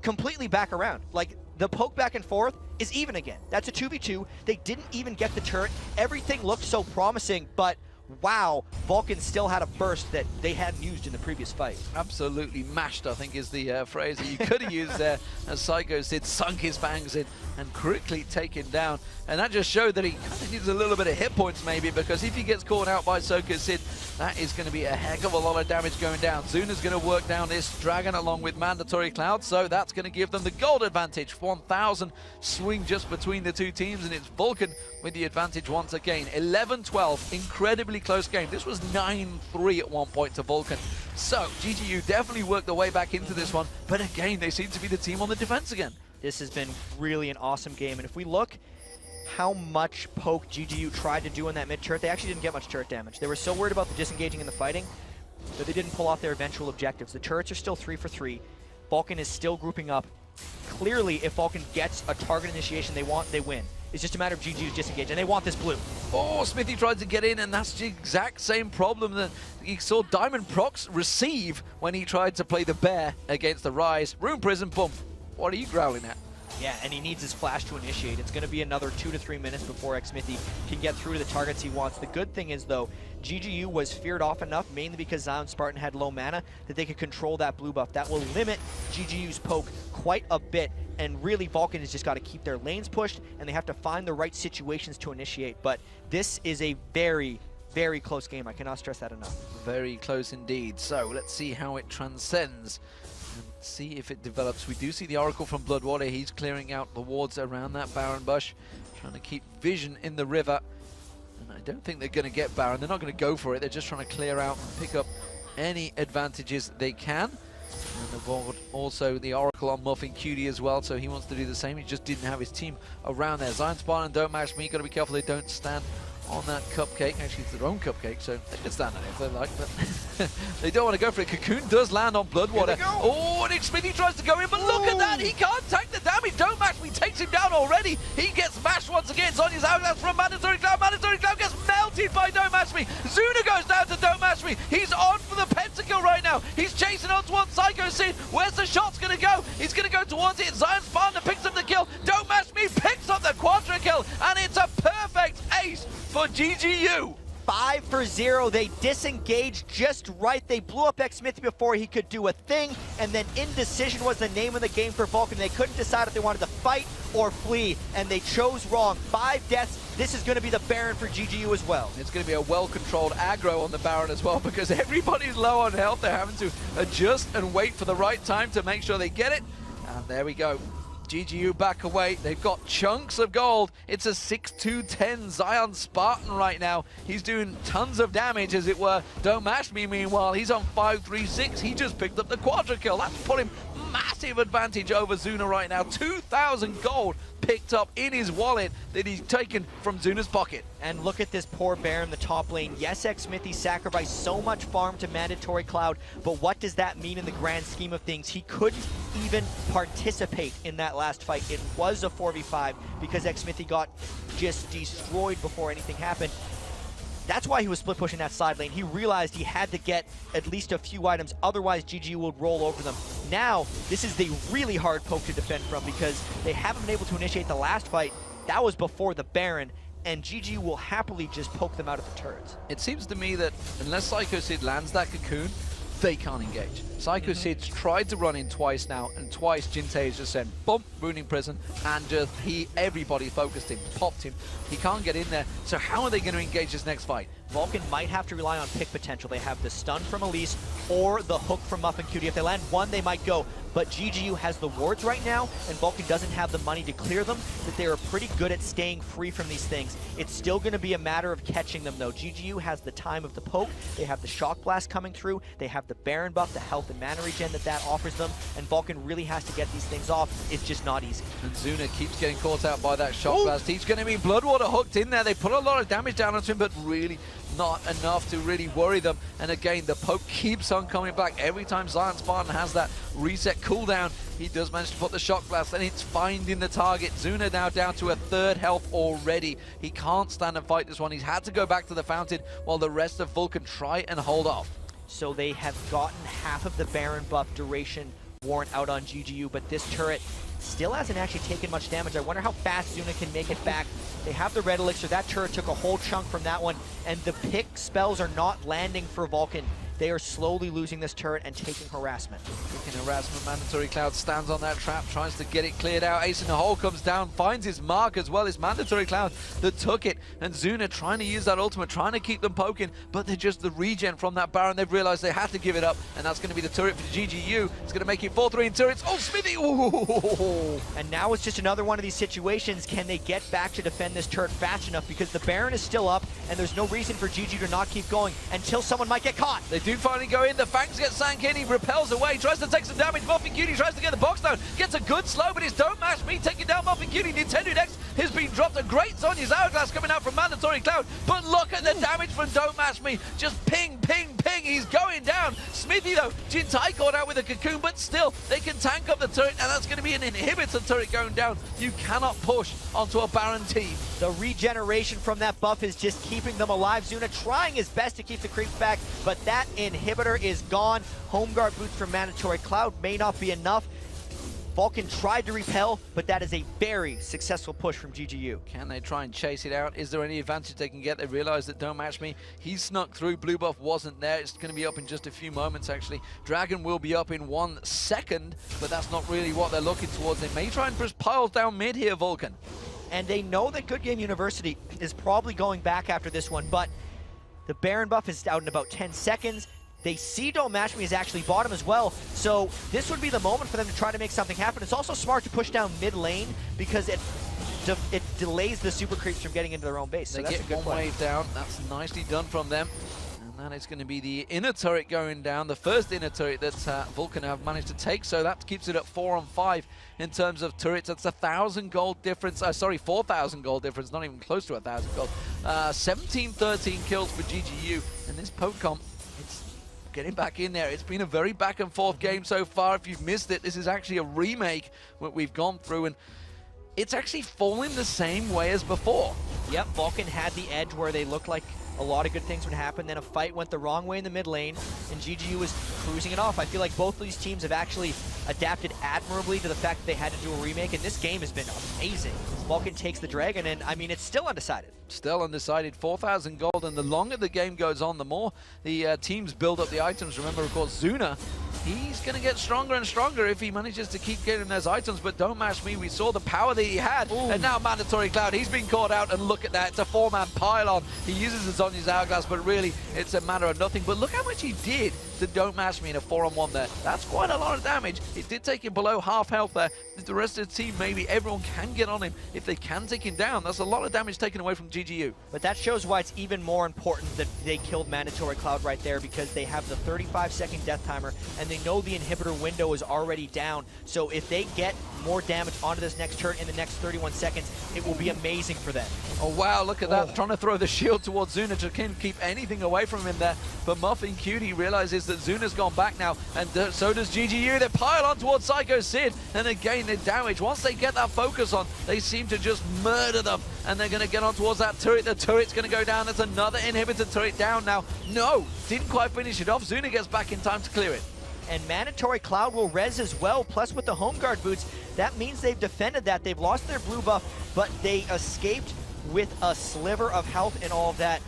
Completely back around. Like, the poke back and forth is even again. That's a 2v2. They didn't even get the turret. Everything looked so promising, but wow, Vulcan still had a burst that they hadn't used in the previous fight. Absolutely mashed, I think, is the phrase that you could have used there, as Psycho Sid sunk his fangs in and quickly taken down. And that just showed that he kind of needs a little bit of hit points maybe, because if he gets caught out by Psycho Sid, that is going to be a heck of a lot of damage going down. Zuna's going to work down this Dragon along with Mandatory Cloud, so that's going to give them the gold advantage. 1,000 swing just between the two teams, and it's Vulcan with the advantage once again. 11-12, incredibly close game. This was 9-3 at one point to Vulcan. So GGU definitely worked their way back into this one, but again, they seem to be the team on the defense again. This has been really an awesome game, and if we look how much poke GGU tried to do in that mid turret, they actually didn't get much turret damage. They were so worried about the disengaging and the fighting that they didn't pull off their eventual objectives. The turrets are still 3 for 3. Vulcan is still grouping up. Clearly, if Vulcan gets a target initiation they want, they win. It's just a matter of GGU's disengage, and they want this blue. Oh, Smithy tried to get in, and that's the exact same problem that he saw Diamond Prox receive when he tried to play the bear against the Rise. Rune Prison, boom. What are you growling at? Yeah, and he needs his flash to initiate. It's going to be another 2 to 3 minutes before Xmithy can get through to the targets he wants. The good thing is, though, GGU was feared off enough, mainly because Zion Spartan had low mana, that they could control that blue buff. That will limit GGU's poke quite a bit, and really Vulcan has just got to keep their lanes pushed, and they have to find the right situations to initiate. But this is a very, very close game. I cannot stress that enough. Very close indeed. So let's see how it transcends. See if it develops. We do see the Oracle from Bloodwater. He's clearing out the wards around that Baron bush, trying to keep vision in the river. And I don't think they're going to get Baron. They're not going to go for it. They're just trying to clear out and pick up any advantages they can. And the board, also the Oracle on Muffin Cutie as well, so he wants to do the same. He just didn't have his team around there. Zion Spartan, Don't Match Me. Got to be careful they don't stand on that cupcake. Actually, it's their own cupcake, so they can stand on it if they like, but they don't want to go for it. Cocoon does land on Bloodwater. Oh, and Smithy tries to go in, but look at that! He can't tank the damage. Don't Match Me takes him down already. He gets mashed once again. Zonya's out from Mandatory Cloud. Mandatory Cloud gets melted by Don't Match Me. Zuna goes down to Don't Match Me. He's on for the pentakill right now. He's chasing on towards Psycho Sid. Where's the shot's going to go? He's going to go towards it. Zion's partner picks up the kill. Don't Match Me picks up the quadra kill, and it's a perfect ace for GGU. 5 for 0. They disengaged just right. They blew up Xmithy before he could do a thing, and then indecision was the name of the game for Vulcan. They couldn't decide if they wanted to fight or flee, and they chose wrong. 5 deaths. This is going to be the Baron for GGU as well. It's going to be a well-controlled aggro on the Baron as well, because everybody's low on health. They're having to adjust and wait for the right time to make sure they get it. And there we go. GGU back away. They've got chunks of gold. It's a 6-2-10 Zion Spartan right now. He's doing tons of damage, as it were. Don't Match Me, meanwhile, he's on 5-3-6. He just picked up the quadra kill. That's put him massive advantage over Zuna right now. 2,000 gold picked up in his wallet that he's taken from Zuna's pocket. And look at this poor Baron in the top lane. Yes, Xmithy sacrificed so much farm to Mandatory Cloud, but what does that mean in the grand scheme of things? He couldn't even participate in that last fight. It was a 4v5 because Xmithy got just destroyed before anything happened. That's why he was split pushing that side lane. He realized he had to get at least a few items, otherwise GGU would roll over them. Now, this is the really hard poke to defend from because they haven't been able to initiate the last fight. That was before the Baron, and GGU will happily just poke them out of the turrets. It seems to me that unless Psycho Sid lands that cocoon, they can't engage. Psycho Sid's tried to run in twice now, and twice Jintei has just said, bump, Ruining Prison, and just everybody focused him, popped him. He can't get in there, so how are they going to engage this next fight? Vulcan might have to rely on pick potential. They have the stun from Elise or the hook from Muffin Cutie. If they land one, they might go. but GGU has the wards right now, and Vulcan doesn't have the money to clear them, that they are pretty good at staying free from these things. It's still going to be a matter of catching them, though. GGU has the time of the poke, they have the Shock Blast coming through, they have the Baron buff, the health and mana regen that offers them, and Vulcan really has to get these things off. It's just not easy. And Zuna keeps getting caught out by that Shock Blast. He's going to be Bloodwater hooked in there. They put a lot of damage down onto him, but really not enough to really worry them. And again, the poke keeps on coming back. Every time Zion Spartan has that reset cooldown, he does manage to put the Shock Blast, and it's finding the target. Zuna now down to a third health already. He can't stand and fight this one. He's had to go back to the fountain while the rest of Vulcan try and hold off. So they have gotten half of the Baron buff duration worn out on GGU, but this turret still hasn't actually taken much damage. I wonder how fast Zuna can make it back. They have the red elixir. That turret took a whole chunk from that one, and the pick spells are not landing for Vulcan. They are slowly losing this turret and taking harassment. Taking harassment, Mandatory Cloud stands on that trap, tries to get it cleared out. Ace in the hole comes down, finds his mark as well. It's Mandatory Cloud that took it, and Zuna trying to use that ultimate, trying to keep them poking, but they're just the regen from that Baron. They've realized they have to give it up, and that's going to be the turret for GGU. It's going to make it 4-3 in turrets. Oh, Smithy! Ooh. And now it's just another one of these situations. Can they get back to defend this turret fast enough? Because the Baron is still up, and there's no reason for GGU to not keep going until someone might get caught. They do finally go in. The Fangs get sank in. He repels away, tries to take some damage. Muffin Cutie tries to get the box down. Gets a good slow, but it's Don't Mash Me taking down Muffin Cutie. Nintendo Dex has been dropped. A great Sonya's Hourglass coming out from Mandatory Cloud. But look at the damage from Don't Mash Me. Just ping, ping, ping. He's going down. Smithy, though, Jintai caught out with a cocoon, but still, they can tank up the turret, and that's going to be an inhibitor turret going down. You cannot push onto a Baron team. The regeneration from that buff is just keeping them alive. Zuna trying his best to keep the creeps back, but that inhibitor is gone. Home guard boots from Mandatory Cloud may not be enough. Vulcan tried to repel, but that is a very successful push from GGU. Can they try and chase it out? Is there any advantage they can get? They realize that Don't Match Me, he snuck through. Blue buff wasn't there. It's going to be up in just a few moments, actually. Dragon will be up in 1 second, but that's not really what they're looking towards. They may try and push piles down mid here, Vulcan. And they know that Good Game University is probably going back after this one, but the Baron buff is out in about 10 seconds. They see Don't Match Me is actually bottom as well, so this would be the moment for them to try to make something happen. It's also smart to push down mid lane because it delays the super creeps from getting into their own base. So they get one wave down. That's nicely done from them. And that is going to be the inner turret going down, the first inner turret that Vulcan have managed to take. So that keeps it at 4-on-5 in terms of turrets. That's 1,000 gold difference. Sorry, 4,000 gold difference, not even close to 1,000 gold. 17-13 kills for GGU. And this poke comp, it's getting back in there. It's been a very back and forth game so far. If you've missed it, this is actually a remake what we've gone through, and it's actually falling the same way as before. Yep, Vulcan had the edge where they looked like a lot of good things would happen, then a fight went the wrong way in the mid lane, and GGU was cruising it off. I feel like both of these teams have actually adapted admirably to the fact that they had to do a remake, and this game has been amazing. Vulcan takes the Dragon, and I mean, it's still undecided. Still undecided, 4,000 gold, and the longer the game goes on, the more the teams build up the items. Remember, of course, Zuna, he's going to get stronger and stronger if he manages to keep getting those items, but Don't Match Me, we saw the power that he had. Ooh. And now Mandatory Cloud, he's been caught out, and look at that, it's a 4-man pylon. He uses his Sonya's Hourglass, but really, it's a matter of nothing. But look how much he did to Don't Match Me in a 4-on-1 there. That's quite a lot of damage. It did take him below half health there. If the rest of the team, maybe everyone can get on him. If they can take him down, that's a lot of damage taken away from GGU. But that shows why it's even more important that they killed Mandatory Cloud right there, because they have the 35-second death timer, and they know the inhibitor window is already down. So if they get more damage onto this next turret in the next 31 seconds, it will be amazing for them. Oh, wow, look at that. Trying to throw the shield towards Zuna to keep anything away from him there. But Muffin Cutie realizes that Zuna's gone back now, and so does GGU. They pile on towards Psycho Sid, and again, the damage. Once they get that focus on, they seem to just murder them, and they're going to get on towards that turret. The turret's going to go down. There's another inhibitor turret down now. No, didn't quite finish it off. Zuna gets back in time to clear it. And Mandatory Cloud will res as well, plus with the home guard boots, that means they've defended that. They've lost their blue buff, but they escaped with a sliver of health and all of that.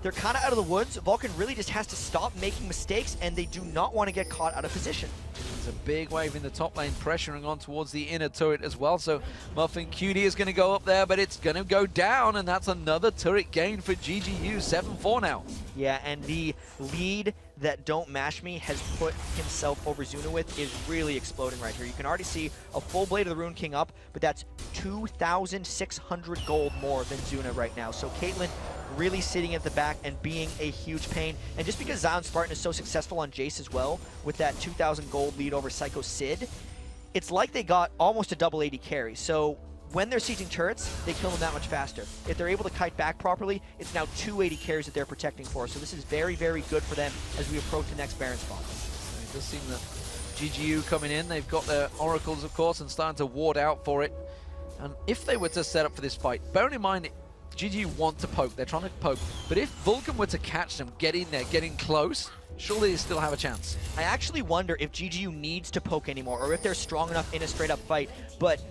They're kind of out of the woods. Vulcan really just has to stop making mistakes, and they do not want to get caught out of position. There's a big wave in the top lane pressuring on towards the inner turret as well. So Muffin Cutie is going to go up there, but it's going to go down, and that's another turret gain for GGU. 7-4 now. Yeah, and the lead that Don't Mash Me has put himself over Zuna with is really exploding right here. You can already see a full Blade of the Rune King up, but that's 2,600 gold more than Zuna right now. So Caitlyn really sitting at the back and being a huge pain. And just because Zion Spartan is so successful on Jace as well, with that 2,000 gold lead over Psycho Sid, it's like they got almost a double 80 carry. So when they're sieging turrets, they kill them that much faster. If they're able to kite back properly, it's now 280 carries that they're protecting for. So this is very, very good for them as we approach the next Baron spawn. It does seem that GGU coming in, they've got their oracles, of course, and starting to ward out for it. And if they were to set up for this fight, bearing in mind, GGU want to poke, they're trying to poke, but if Vulcan were to catch them, get in there, getting close, surely they still have a chance. I actually wonder if GGU needs to poke anymore, or if they're strong enough in a straight-up fight, but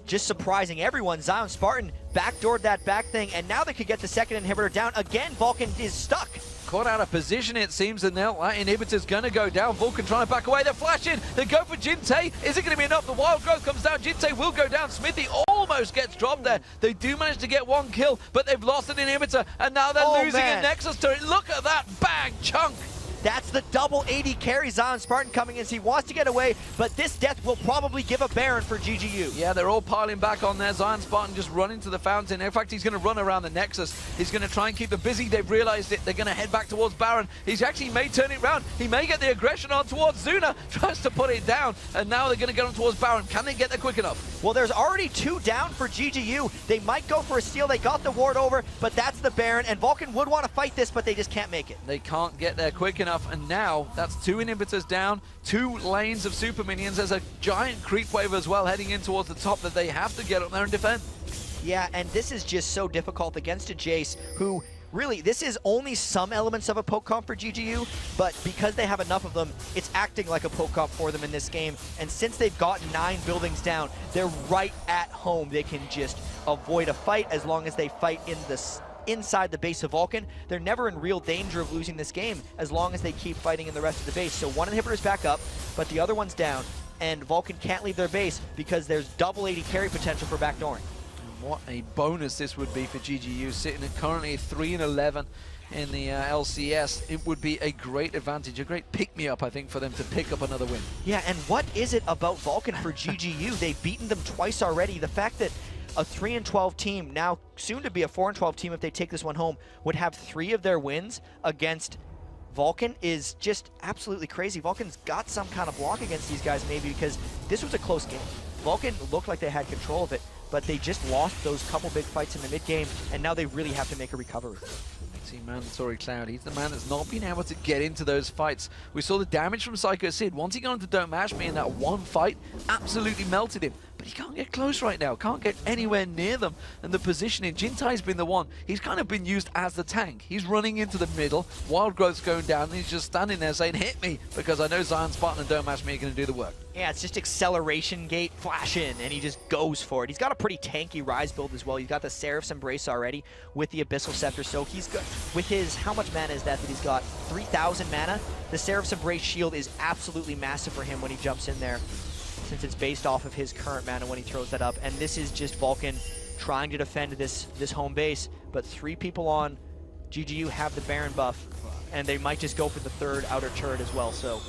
just surprising everyone, Zion Spartan backdoored that back thing, and now they could get the second inhibitor down. Again, Vulcan is stuck. Caught out of position, it seems, and now that inhibitor's going to go down. Vulcan trying to back away. They're flashing. They go for Jintei. Is it going to be enough? The wild growth comes down. Jintei will go down. Smithy almost gets dropped there. They do manage to get one kill, but they've lost an inhibitor, and now they're losing a Nexus turret. Look at that bang chunk. That's the double 80 carry. Zion Spartan coming in. He wants to get away, but this death will probably give a Baron for GGU. Yeah, they're all piling back on there. Zion Spartan just running to the fountain. In fact, he's going to run around the Nexus. He's going to try and keep them busy. They've realized it. They're going to head back towards Baron. He's actually may turn it around. He may get the aggression on towards Zuna. Tries to put it down, and now they're going to get on towards Baron. Can they get there quick enough? Well, there's already 2 down for GGU. They might go for a steal. They got the ward over, but that's the Baron, and Vulcan would want to fight this, but they just can't make it. They can't get there quick enough, and now that's 2 inhibitors down, 2 lanes of super minions. There's a giant creep wave as well heading in towards the top that they have to get up there and defend. Yeah, and this is just so difficult against a Jace who, really, this is only some elements of a poke comp for GGU, but because they have enough of them, it's acting like a poke comp for them in this game. And since they've got 9 buildings down, they're right at home. They can just avoid a fight as long as they fight in inside the base of Vulcan. They're never in real danger of losing this game as long as they keep fighting in the rest of the base. So one inhibitor's back up, but the other one's down, and Vulcan can't leave their base because there's double 80 carry potential for backdooring. What a bonus this would be for GGU, sitting at currently 3-11 in the LCS. It would be a great advantage, a great pick-me-up, I think, for them to pick up another win. Yeah, and what is it about Vulcan for GGU? They've beaten them twice already. The fact that a 3-12 team, now soon to be a 4-12 team if they take this one home, would have 3 of their wins against Vulcan is just absolutely crazy. Vulcan's got some kind of block against these guys maybe because this was a close game. Vulcan looked like they had control of it, but they just lost those couple big fights in the mid-game, and now they really have to make a recovery. See, Mandatory Cloud, he's the man that's not been able to get into those fights. We saw the damage from Psycho Sid. Once he got into Don't Mash Me in that one fight, absolutely melted him. But he can't get close right now, can't get anywhere near them. And the positioning, Jintai's been the one. He's kind of been used as the tank. He's running into the middle, Wild Growth's going down, and he's just standing there saying, hit me, because I know Zion Spartan and Don't Mash Me are going to do the work. Yeah, it's just acceleration gate, flash in, and he just goes for it. He's got a pretty tanky Rise build as well. He's got the Seraph's Embrace already with the Abyssal Scepter, so he's got, with his, how much mana is that he's got? 3,000 mana? The Seraph's Embrace shield is absolutely massive for him when he jumps in there, since it's based off of his current mana when he throws that up. And this is just Vulcan trying to defend this home base, but 3 people on GGU have the Baron buff, and they might just go for the 3rd outer turret as well, so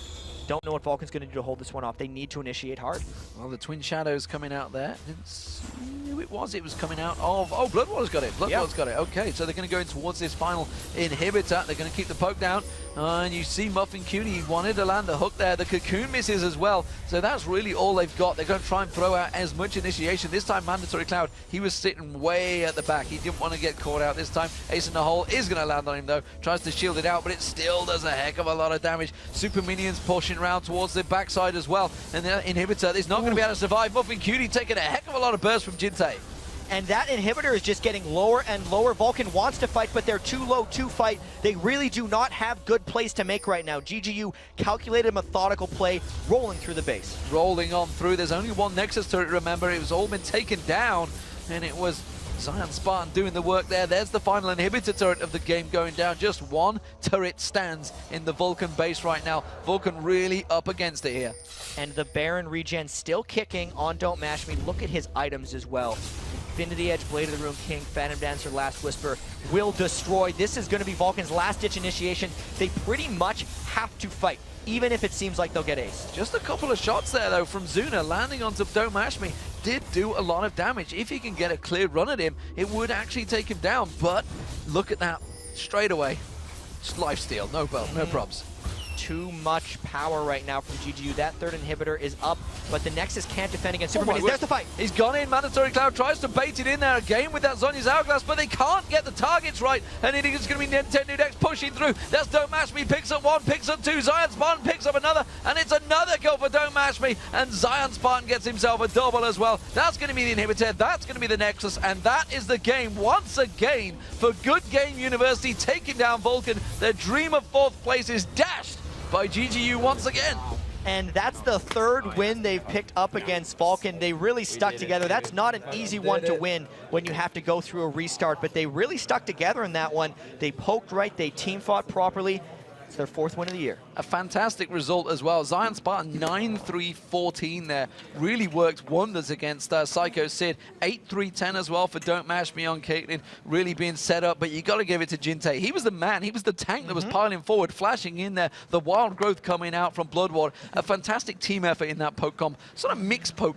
don't know what Vulcan's going to do to hold this one off. They need to initiate hard. Well, the Twin Shadows coming out there. Didn't see who it was. It was coming out of... Oh, Bloodwater's got it. Bloodwater's got it. Okay, so they're going to go in towards this final inhibitor. They're going to keep the poke down. And you see Muffin Cutie wanted to land the hook there. The Cocoon misses as well. So that's really all they've got. They're going to try and throw out as much initiation. This time, Mandatory Cloud, he was sitting way at the back. He didn't want to get caught out this time. Ace in the hole is going to land on him, though. Tries to shield it out, but it still does a heck of a lot of damage. Super Minions pushing around towards the backside as well. And the inhibitor is not going to be able to survive. Muffin Cutie taking a heck of a lot of burst from Jintei. And that inhibitor is just getting lower and lower. Vulcan wants to fight, but they're too low to fight. They really do not have good plays to make right now. GGU calculated, methodical play, rolling through the base. Rolling on through. There's only one Nexus turret, remember. It was all been taken down, and it was Zion Spartan doing the work there. There's the final inhibitor turret of the game going down. Just one turret stands in the Vulcan base right now. Vulcan really up against it here. And the Baron regen still kicking on Don't Mash Me. Look at his items as well. Infinity Edge, Blade of the Ruined King, Phantom Dancer, Last Whisper will destroy. This is going to be Vulcan's last-ditch initiation. They pretty much have to fight, even if it seems like they'll get ace. Just a couple of shots there, though, from Zuna landing onto Don't Mash Me. Did do a lot of damage. If he can get a clear run at him, it would actually take him down. But look at that, straight away. Just lifesteal, no probs. Too much power right now from GGU. That third inhibitor is up, but the Nexus can't defend against Superman. There's the fight. He's gone in. Mandatory Cloud tries to bait it in there again with that Zhonya's Hourglass, but they can't get the targets right. And it is going to be Nintendo Dex pushing through. That's Don't Mash Me. Picks up one, picks up two. Zion Spartan picks up another, and it's another kill for Don't Mash Me. And Zion Spartan gets himself a double as well. That's going to be the inhibitor. That's going to be the Nexus, and that is the game once again for Good Game University taking down Vulcan. Their dream of 4th place is dashed by GGU once again. And that's the third win they've picked up against Vulcan. They really stuck together. That's not an easy one to win when you have to go through a restart, but they really stuck together in that one. They poked right, they team fought properly. It's their 4th win of the year. A fantastic result as well. Zion Spartan 9-3-14 there. Really worked wonders against Psycho Sid. 8-3-10 as well for Don't Mash Me on Caitlyn. Really being set up, but you got to give it to Jinte. He was the man. He was the tank that was piling forward, flashing in there. The wild growth coming out from Bloodwater. A fantastic team effort in that poke comp. Sort of mixed poke